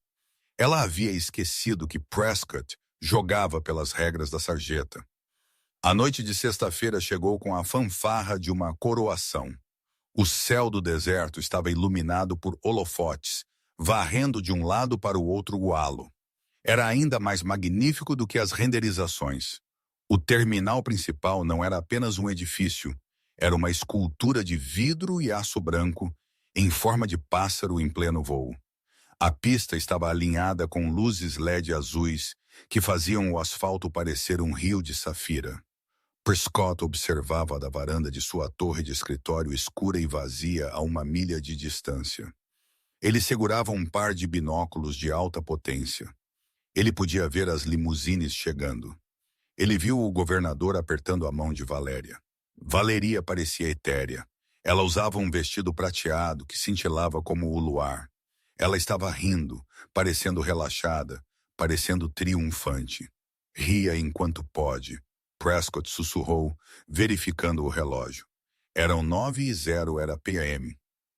Ela havia esquecido que Prescott jogava pelas regras da sarjeta. A noite de sexta-feira chegou com a fanfarra de uma coroação. O céu do deserto estava iluminado por holofotes, varrendo de um lado para o outro o halo. Era ainda mais magnífico do que as renderizações. O terminal principal não era apenas um edifício, era uma escultura de vidro e aço branco, em forma de pássaro em pleno voo. A pista estava alinhada com luzes LED azuis, que faziam o asfalto parecer um rio de safira. Prescott observava da varanda de sua torre de escritório escura e vazia a 1 milha de distância. Ele segurava um par de binóculos de alta potência. Ele podia ver as limusines chegando. Ele viu o governador apertando a mão de Valéria. Valeria parecia etérea. Ela usava um vestido prateado que cintilava como o luar. Ela estava rindo, parecendo relaxada, parecendo triunfante. Ria enquanto pode. Prescott sussurrou, verificando o relógio. Eram 9:00 era PM.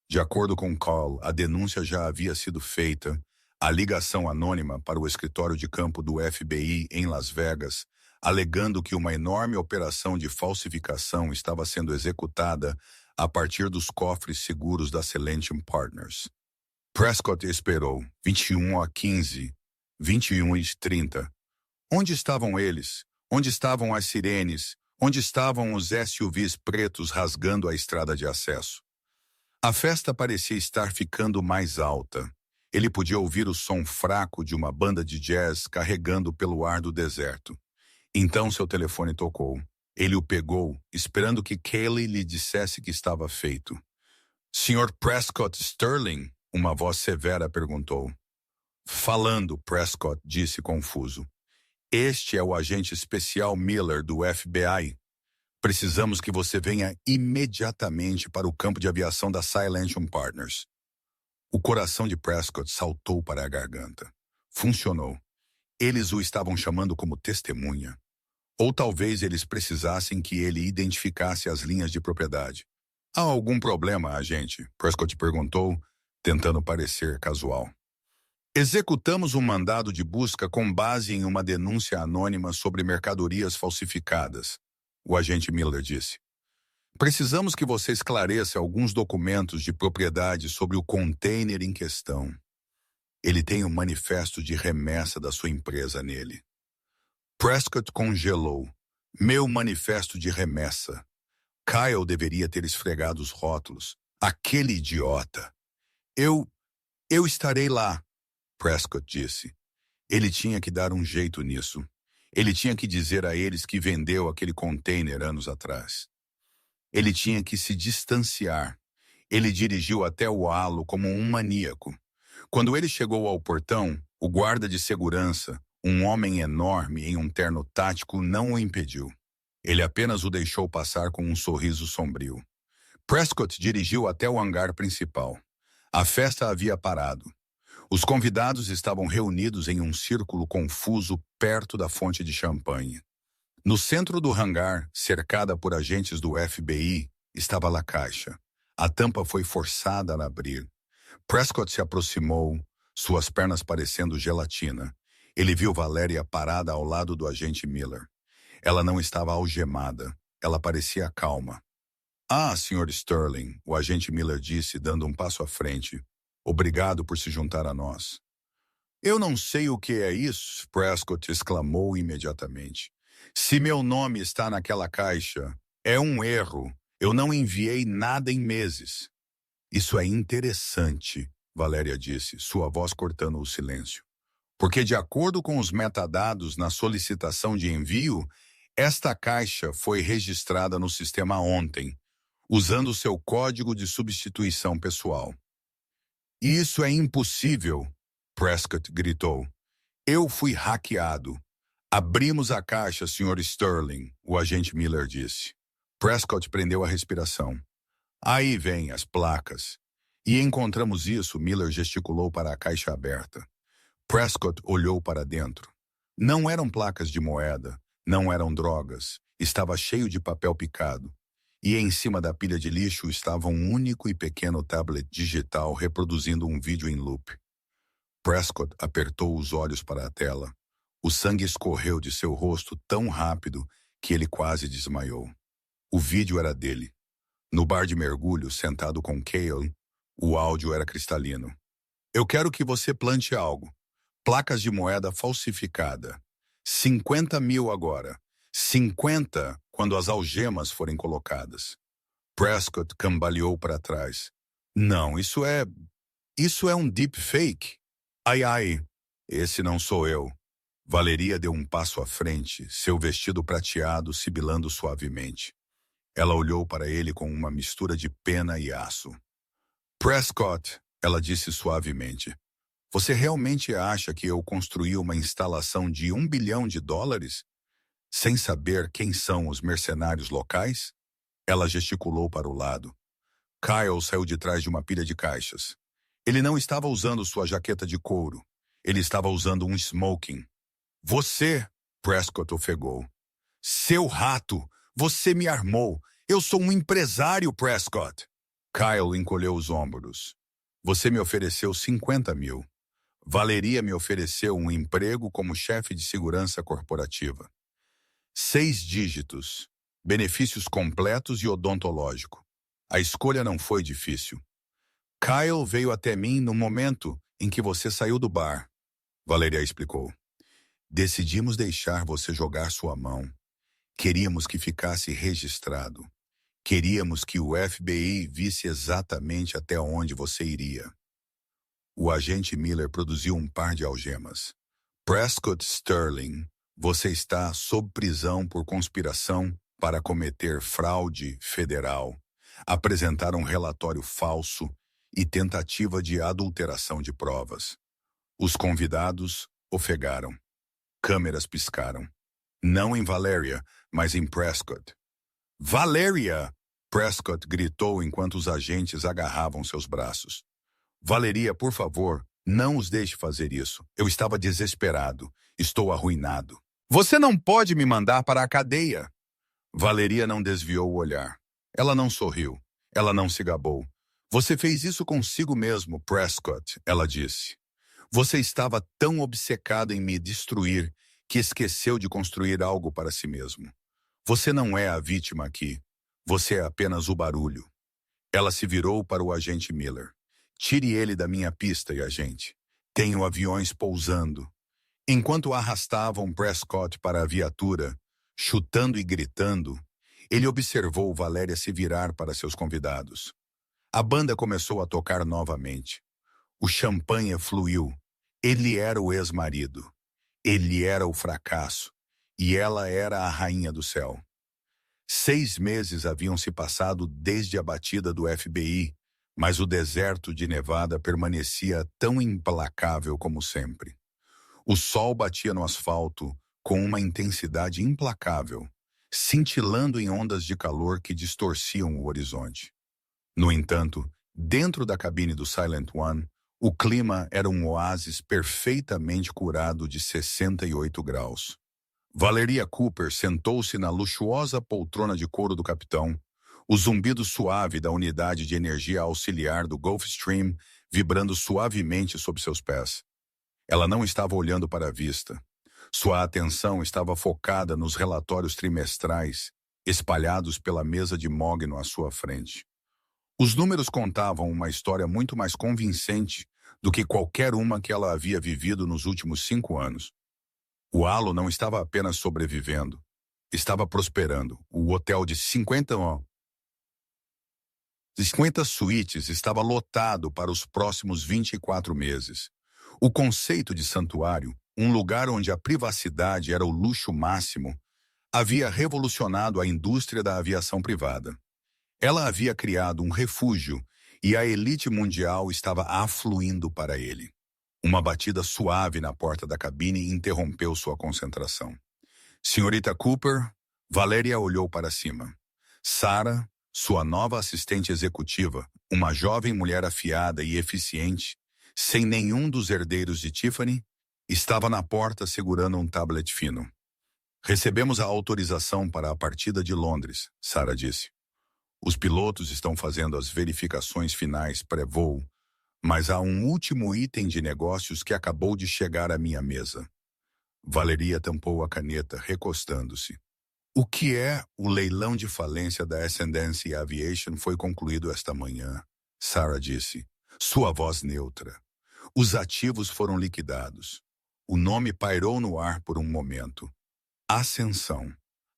De acordo com Call, a denúncia já havia sido feita. A ligação anônima para o escritório de campo do FBI em Las Vegas, alegando que uma enorme operação de falsificação estava sendo executada, a partir dos cofres seguros da Silentium Partners. Prescott esperou. 21h15, 21h30. Onde estavam eles? Onde estavam as sirenes? Onde estavam os SUVs pretos rasgando a estrada de acesso? A festa parecia estar ficando mais alta. Ele podia ouvir o som fraco de uma banda de jazz carregando pelo ar do deserto. Então seu telefone tocou. Ele o pegou, esperando que Kaylee lhe dissesse que estava feito. Sr. Prescott Sterling? Uma voz severa perguntou. Falando, Prescott disse confuso. Este é o agente especial Miller do FBI. Precisamos que você venha imediatamente para o campo de aviação da Silentium Partners. O coração de Prescott saltou para a garganta. Funcionou. Eles o estavam chamando como testemunha. Ou talvez eles precisassem que ele identificasse as linhas de propriedade. Há algum problema, agente? Prescott perguntou, tentando parecer casual. Executamos um mandado de busca com base em uma denúncia anônima sobre mercadorias falsificadas, o agente Miller disse. Precisamos que você esclareça alguns documentos de propriedade sobre o container em questão. Ele tem um manifesto de remessa da sua empresa nele. Prescott congelou. Meu manifesto de remessa. Kyle deveria ter esfregado os rótulos. Aquele idiota. Eu estarei lá, Prescott disse. Ele tinha que dar um jeito nisso. Ele tinha que dizer a eles que vendeu aquele container anos atrás. Ele tinha que se distanciar. Ele dirigiu até o halo como um maníaco. Quando ele chegou ao portão, o guarda de segurança, um homem enorme em um terno tático, não o impediu. Ele apenas o deixou passar com um sorriso sombrio. Prescott dirigiu até o hangar principal. A festa havia parado. Os convidados estavam reunidos em um círculo confuso perto da fonte de champanhe. No centro do hangar, cercada por agentes do FBI, estava a caixa. A tampa foi forçada a abrir. Prescott se aproximou, suas pernas parecendo gelatina. Ele viu Valéria parada ao lado do agente Miller. Ela não estava algemada. Ela parecia calma. Ah, Sr. Sterling, o agente Miller disse, dando um passo à frente. Obrigado por se juntar a nós. Eu não sei o que é isso, Prescott exclamou imediatamente. Se meu nome está naquela caixa, é um erro. Eu não enviei nada em meses. Isso é interessante, Valéria disse, sua voz cortando o silêncio. Porque de acordo com os metadados na solicitação de envio, esta caixa foi registrada no sistema ontem, usando seu código de substituição pessoal. Isso é impossível, Prescott gritou. Eu fui hackeado. Abrimos a caixa, Sr. Sterling, o agente Miller disse. Prescott prendeu a respiração. Aí vem as placas. E encontramos isso, Miller gesticulou para a caixa aberta. Prescott olhou para dentro. Não eram placas de moeda, não eram drogas. Estava cheio de papel picado. E em cima da pilha de lixo estava um único e pequeno tablet digital reproduzindo um vídeo em loop. Prescott apertou os olhos para a tela. O sangue escorreu de seu rosto tão rápido que ele quase desmaiou. O vídeo era dele. No bar de mergulho, sentado com Cale, o áudio era cristalino. Eu quero que você plante algo. Placas de moeda falsificada. 50 mil agora. 50 quando as algemas forem colocadas. Prescott cambaleou para trás. Não, isso é um deepfake. Ai, esse não sou eu. Valeria deu um passo à frente, seu vestido prateado sibilando suavemente. Ela olhou para ele com uma mistura de pena e aço. Prescott, ela disse suavemente, você realmente acha que eu construí uma instalação de $1 bilhão sem saber quem são os mercenários locais? Ela gesticulou para o lado. Kyle saiu de trás de uma pilha de caixas. Ele não estava usando sua jaqueta de couro. Ele estava usando um smoking. Você, Prescott ofegou. Seu rato, você me armou. Eu sou um empresário, Prescott. Kyle encolheu os ombros. Você me ofereceu 50 mil. Valeria me ofereceu um emprego como chefe de segurança corporativa. 6 dígitos, benefícios completos e odontológico. A escolha não foi difícil. Kyle veio até mim no momento em que você saiu do bar, Valeria explicou. Decidimos deixar você jogar sua mão. Queríamos que ficasse registrado. Queríamos que o FBI visse exatamente até onde você iria. O agente Miller produziu um par de algemas. Prescott Sterling, você está sob prisão por conspiração para cometer fraude federal, apresentar um relatório falso e tentativa de adulteração de provas. Os convidados ofegaram. Câmeras piscaram. Não em Valeria, mas em Prescott. Valeria! Prescott gritou enquanto os agentes agarravam seus braços. Valeria, por favor, não os deixe fazer isso. Eu estava desesperado. Estou arruinado. Você não pode me mandar para a cadeia. Valeria não desviou o olhar. Ela não sorriu. Ela não se gabou. Você fez isso consigo mesmo, Prescott, ela disse. Você estava tão obcecado em me destruir que esqueceu de construir algo para si mesmo. Você não é a vítima aqui. Você é apenas o barulho. Ela se virou para o agente Miller. Tire ele da minha pista, agente. Tenho aviões pousando. Enquanto arrastavam Prescott para a viatura, chutando e gritando, ele observou Valéria se virar para seus convidados. A banda começou a tocar novamente. O champanhe fluiu. Ele era o ex-marido. Ele era o fracasso. E ela era a rainha do céu. 6 meses haviam se passado desde a batida do FBI, mas o deserto de Nevada permanecia tão implacável como sempre. O sol batia no asfalto com uma intensidade implacável, cintilando em ondas de calor que distorciam o horizonte. No entanto, dentro da cabine do Silent One, o clima era um oásis perfeitamente curado de 68 graus. Valeria Cooper sentou-se na luxuosa poltrona de couro do capitão, o zumbido suave da unidade de energia auxiliar do Gulfstream vibrando suavemente sob seus pés. Ela não estava olhando para a vista. Sua atenção estava focada nos relatórios trimestrais, espalhados pela mesa de mogno à sua frente. Os números contavam uma história muito mais convincente do que qualquer uma que ela havia vivido nos últimos 5 anos. O halo não estava apenas sobrevivendo, estava prosperando. O hotel de 50 suítes estava lotado para os próximos 24 meses. O conceito de santuário, um lugar onde a privacidade era o luxo máximo, havia revolucionado a indústria da aviação privada. Ela havia criado um refúgio e a elite mundial estava afluindo para ele. Uma batida suave na porta da cabine interrompeu sua concentração. Senhorita Cooper, Valeria olhou para cima. Sarah, sua nova assistente executiva, uma jovem mulher afiada e eficiente, sem nenhum dos herdeiros de Tiffany, estava na porta segurando um tablet fino. Recebemos a autorização para a partida de Londres, Sarah disse. Os pilotos estão fazendo as verificações finais pré-voo, mas há um último item de negócios que acabou de chegar à minha mesa. Valeria tampou a caneta, recostando-se. O que é o leilão de falência da Ascendancy Aviation foi concluído esta manhã, Sarah disse, sua voz neutra. Os ativos foram liquidados. O nome pairou no ar por um momento. Ascensão.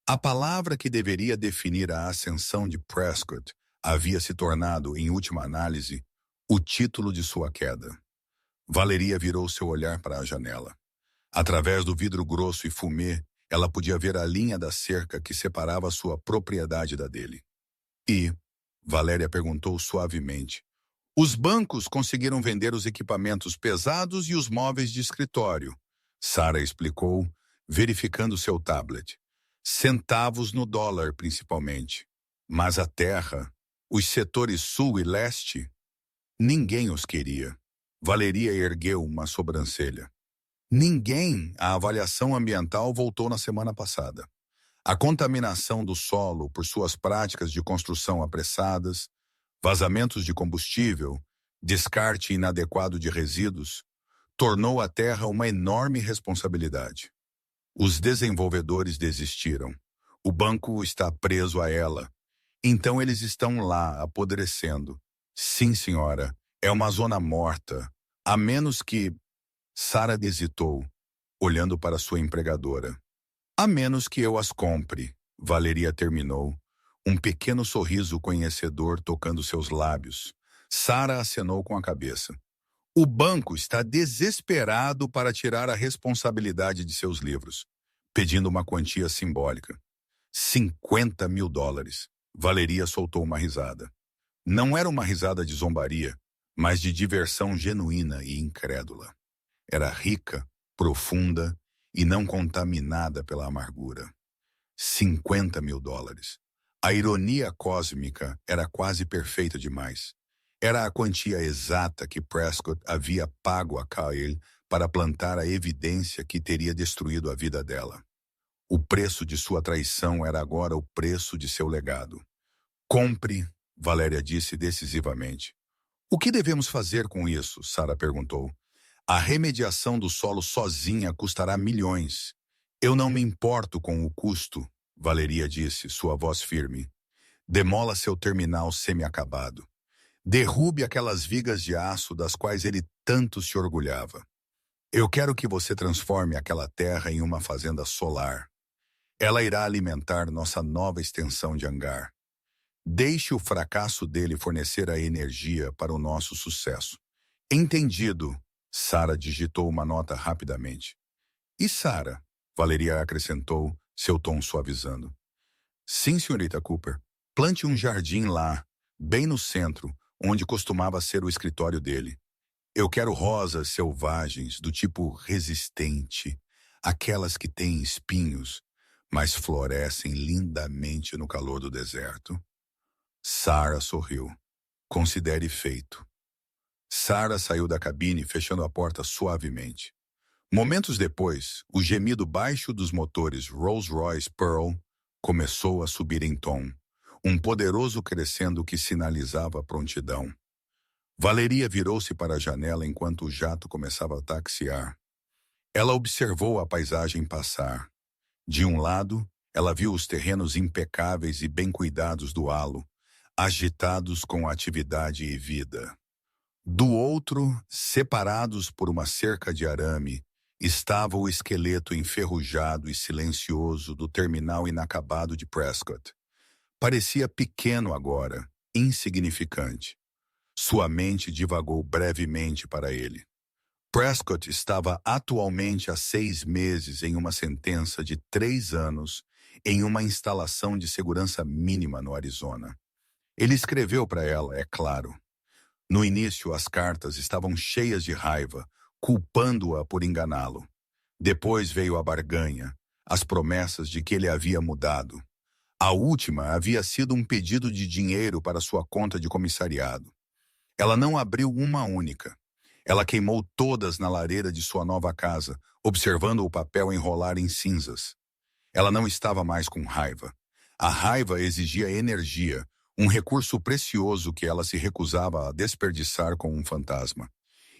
A palavra que deveria definir a ascensão de Prescott havia se tornado, em última análise, o título de sua queda. Valeria virou seu olhar para a janela. Através do vidro grosso e fumê, ela podia ver a linha da cerca que separava sua propriedade da dele. E, Valéria perguntou suavemente, os bancos conseguiram vender os equipamentos pesados e os móveis de escritório, Sarah explicou, verificando seu tablet. Centavos no dólar, principalmente. Mas a terra, os setores sul e leste, ninguém os queria. Valeria ergueu uma sobrancelha. Ninguém. A avaliação ambiental voltou na semana passada. A contaminação do solo por suas práticas de construção apressadas, vazamentos de combustível, descarte inadequado de resíduos, tornou a terra uma enorme responsabilidade. Os desenvolvedores desistiram. O banco está preso a ela. Então eles estão lá, apodrecendo. Sim, senhora, é uma zona morta. A menos que... Sara hesitou, olhando para sua empregadora. A menos que eu as compre, Valeria terminou, um pequeno sorriso conhecedor tocando seus lábios. Sara acenou com a cabeça. O banco está desesperado para tirar a responsabilidade de seus livros, pedindo uma quantia simbólica. 50.000 dólares. Valeria soltou uma risada. Não era uma risada de zombaria, mas de diversão genuína e incrédula. Era rica, profunda e não contaminada pela amargura. 50.000 dólares. A ironia cósmica era quase perfeita demais. Era a quantia exata que Prescott havia pago a Kyle para plantar a evidência que teria destruído a vida dela. O preço de sua traição era agora o preço de seu legado. Compre, Valéria disse decisivamente. O que devemos fazer com isso? Sara perguntou. A remediação do solo sozinha custará milhões. Eu não me importo com o custo, Valeria disse, sua voz firme. Demola seu terminal semi-acabado. Derrube aquelas vigas de aço das quais ele tanto se orgulhava. Eu quero que você transforme aquela terra em uma fazenda solar. Ela irá alimentar nossa nova extensão de hangar. Deixe o fracasso dele fornecer a energia para o nosso sucesso. Entendido, Sara digitou uma nota rapidamente. E Sara? Valeria acrescentou, seu tom suavizando. Sim, senhorita Cooper. Plante um jardim lá, bem no centro, onde costumava ser o escritório dele. Eu quero rosas selvagens, do tipo resistente, aquelas que têm espinhos, mas florescem lindamente no calor do deserto. Sara sorriu. Considere feito. Sara saiu da cabine, fechando a porta suavemente. Momentos depois, o gemido baixo dos motores Rolls-Royce Pearl começou a subir em tom, um poderoso crescendo que sinalizava prontidão. Valeria virou-se para a janela enquanto o jato começava a taxiar. Ela observou a paisagem passar. De um lado, ela viu os terrenos impecáveis e bem cuidados do halo, agitados com atividade e vida. Do outro, separados por uma cerca de arame, estava o esqueleto enferrujado e silencioso do terminal inacabado de Prescott. Parecia pequeno agora, insignificante. Sua mente divagou brevemente para ele. Prescott estava atualmente há 6 meses em uma sentença de 3 anos em uma instalação de segurança mínima no Arizona. Ele escreveu para ela, é claro. No início, as cartas estavam cheias de raiva, culpando-a por enganá-lo. Depois veio a barganha, as promessas de que ele havia mudado. A última havia sido um pedido de dinheiro para sua conta de comissariado. Ela não abriu uma única. Ela queimou todas na lareira de sua nova casa, observando o papel enrolar em cinzas. Ela não estava mais com raiva. A raiva exigia energia, um recurso precioso que ela se recusava a desperdiçar com um fantasma.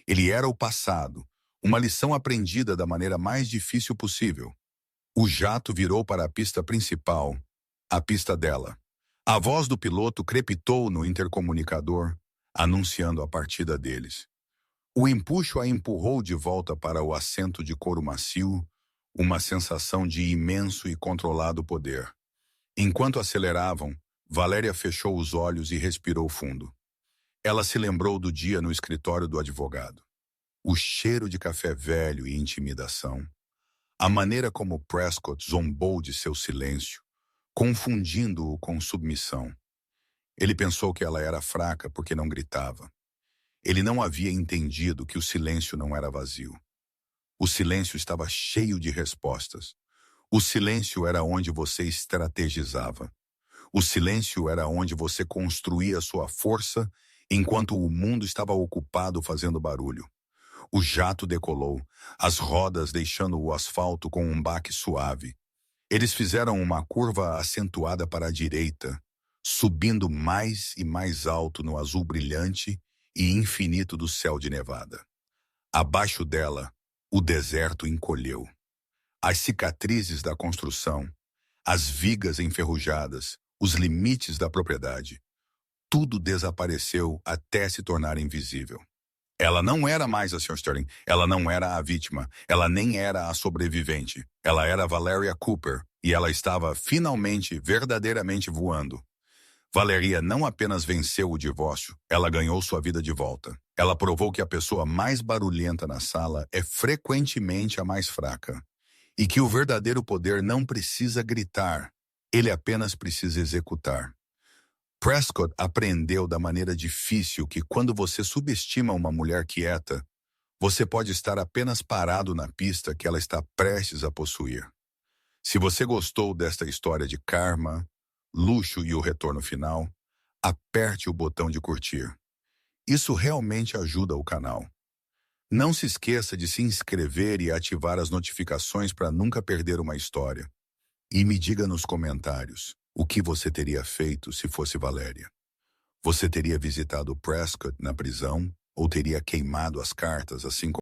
Ele era o passado, uma lição aprendida da maneira mais difícil possível. O jato virou para a pista principal, a pista dela. A voz do piloto crepitou no intercomunicador, anunciando a partida deles. O empuxo a empurrou de volta para o assento de couro macio, uma sensação de imenso e controlado poder. Enquanto aceleravam, Valéria fechou os olhos e respirou fundo. Ela se lembrou do dia no escritório do advogado. O cheiro de café velho e intimidação. A maneira como Prescott zombou de seu silêncio, confundindo-o com submissão. Ele pensou que ela era fraca porque não gritava. Ele não havia entendido que o silêncio não era vazio. O silêncio estava cheio de respostas. O silêncio era onde você estrategizava. O silêncio era onde você construía sua força enquanto o mundo estava ocupado fazendo barulho. O jato decolou, as rodas deixando o asfalto com um baque suave. Eles fizeram uma curva acentuada para a direita, subindo mais e mais alto no azul brilhante e infinito do céu de Nevada. Abaixo dela, o deserto encolheu. As cicatrizes da construção, as vigas enferrujadas, os limites da propriedade. Tudo desapareceu até se tornar invisível. Ela não era mais a Sr. Sterling, ela não era a vítima, ela nem era a sobrevivente. Ela era Valeria Cooper e ela estava finalmente, verdadeiramente voando. Valeria não apenas venceu o divórcio, ela ganhou sua vida de volta. Ela provou que a pessoa mais barulhenta na sala é frequentemente a mais fraca. E que o verdadeiro poder não precisa gritar, ele apenas precisa executar. Prescott aprendeu da maneira difícil que quando você subestima uma mulher quieta, você pode estar apenas parado na pista que ela está prestes a possuir. Se você gostou desta história de karma, luxo e o retorno final, aperte o botão de curtir. Isso realmente ajuda o canal. Não se esqueça de se inscrever e ativar as notificações para nunca perder uma história. E me diga nos comentários o que você teria feito se fosse Valéria. Você teria visitado Prescott na prisão ou teria queimado as cartas assim como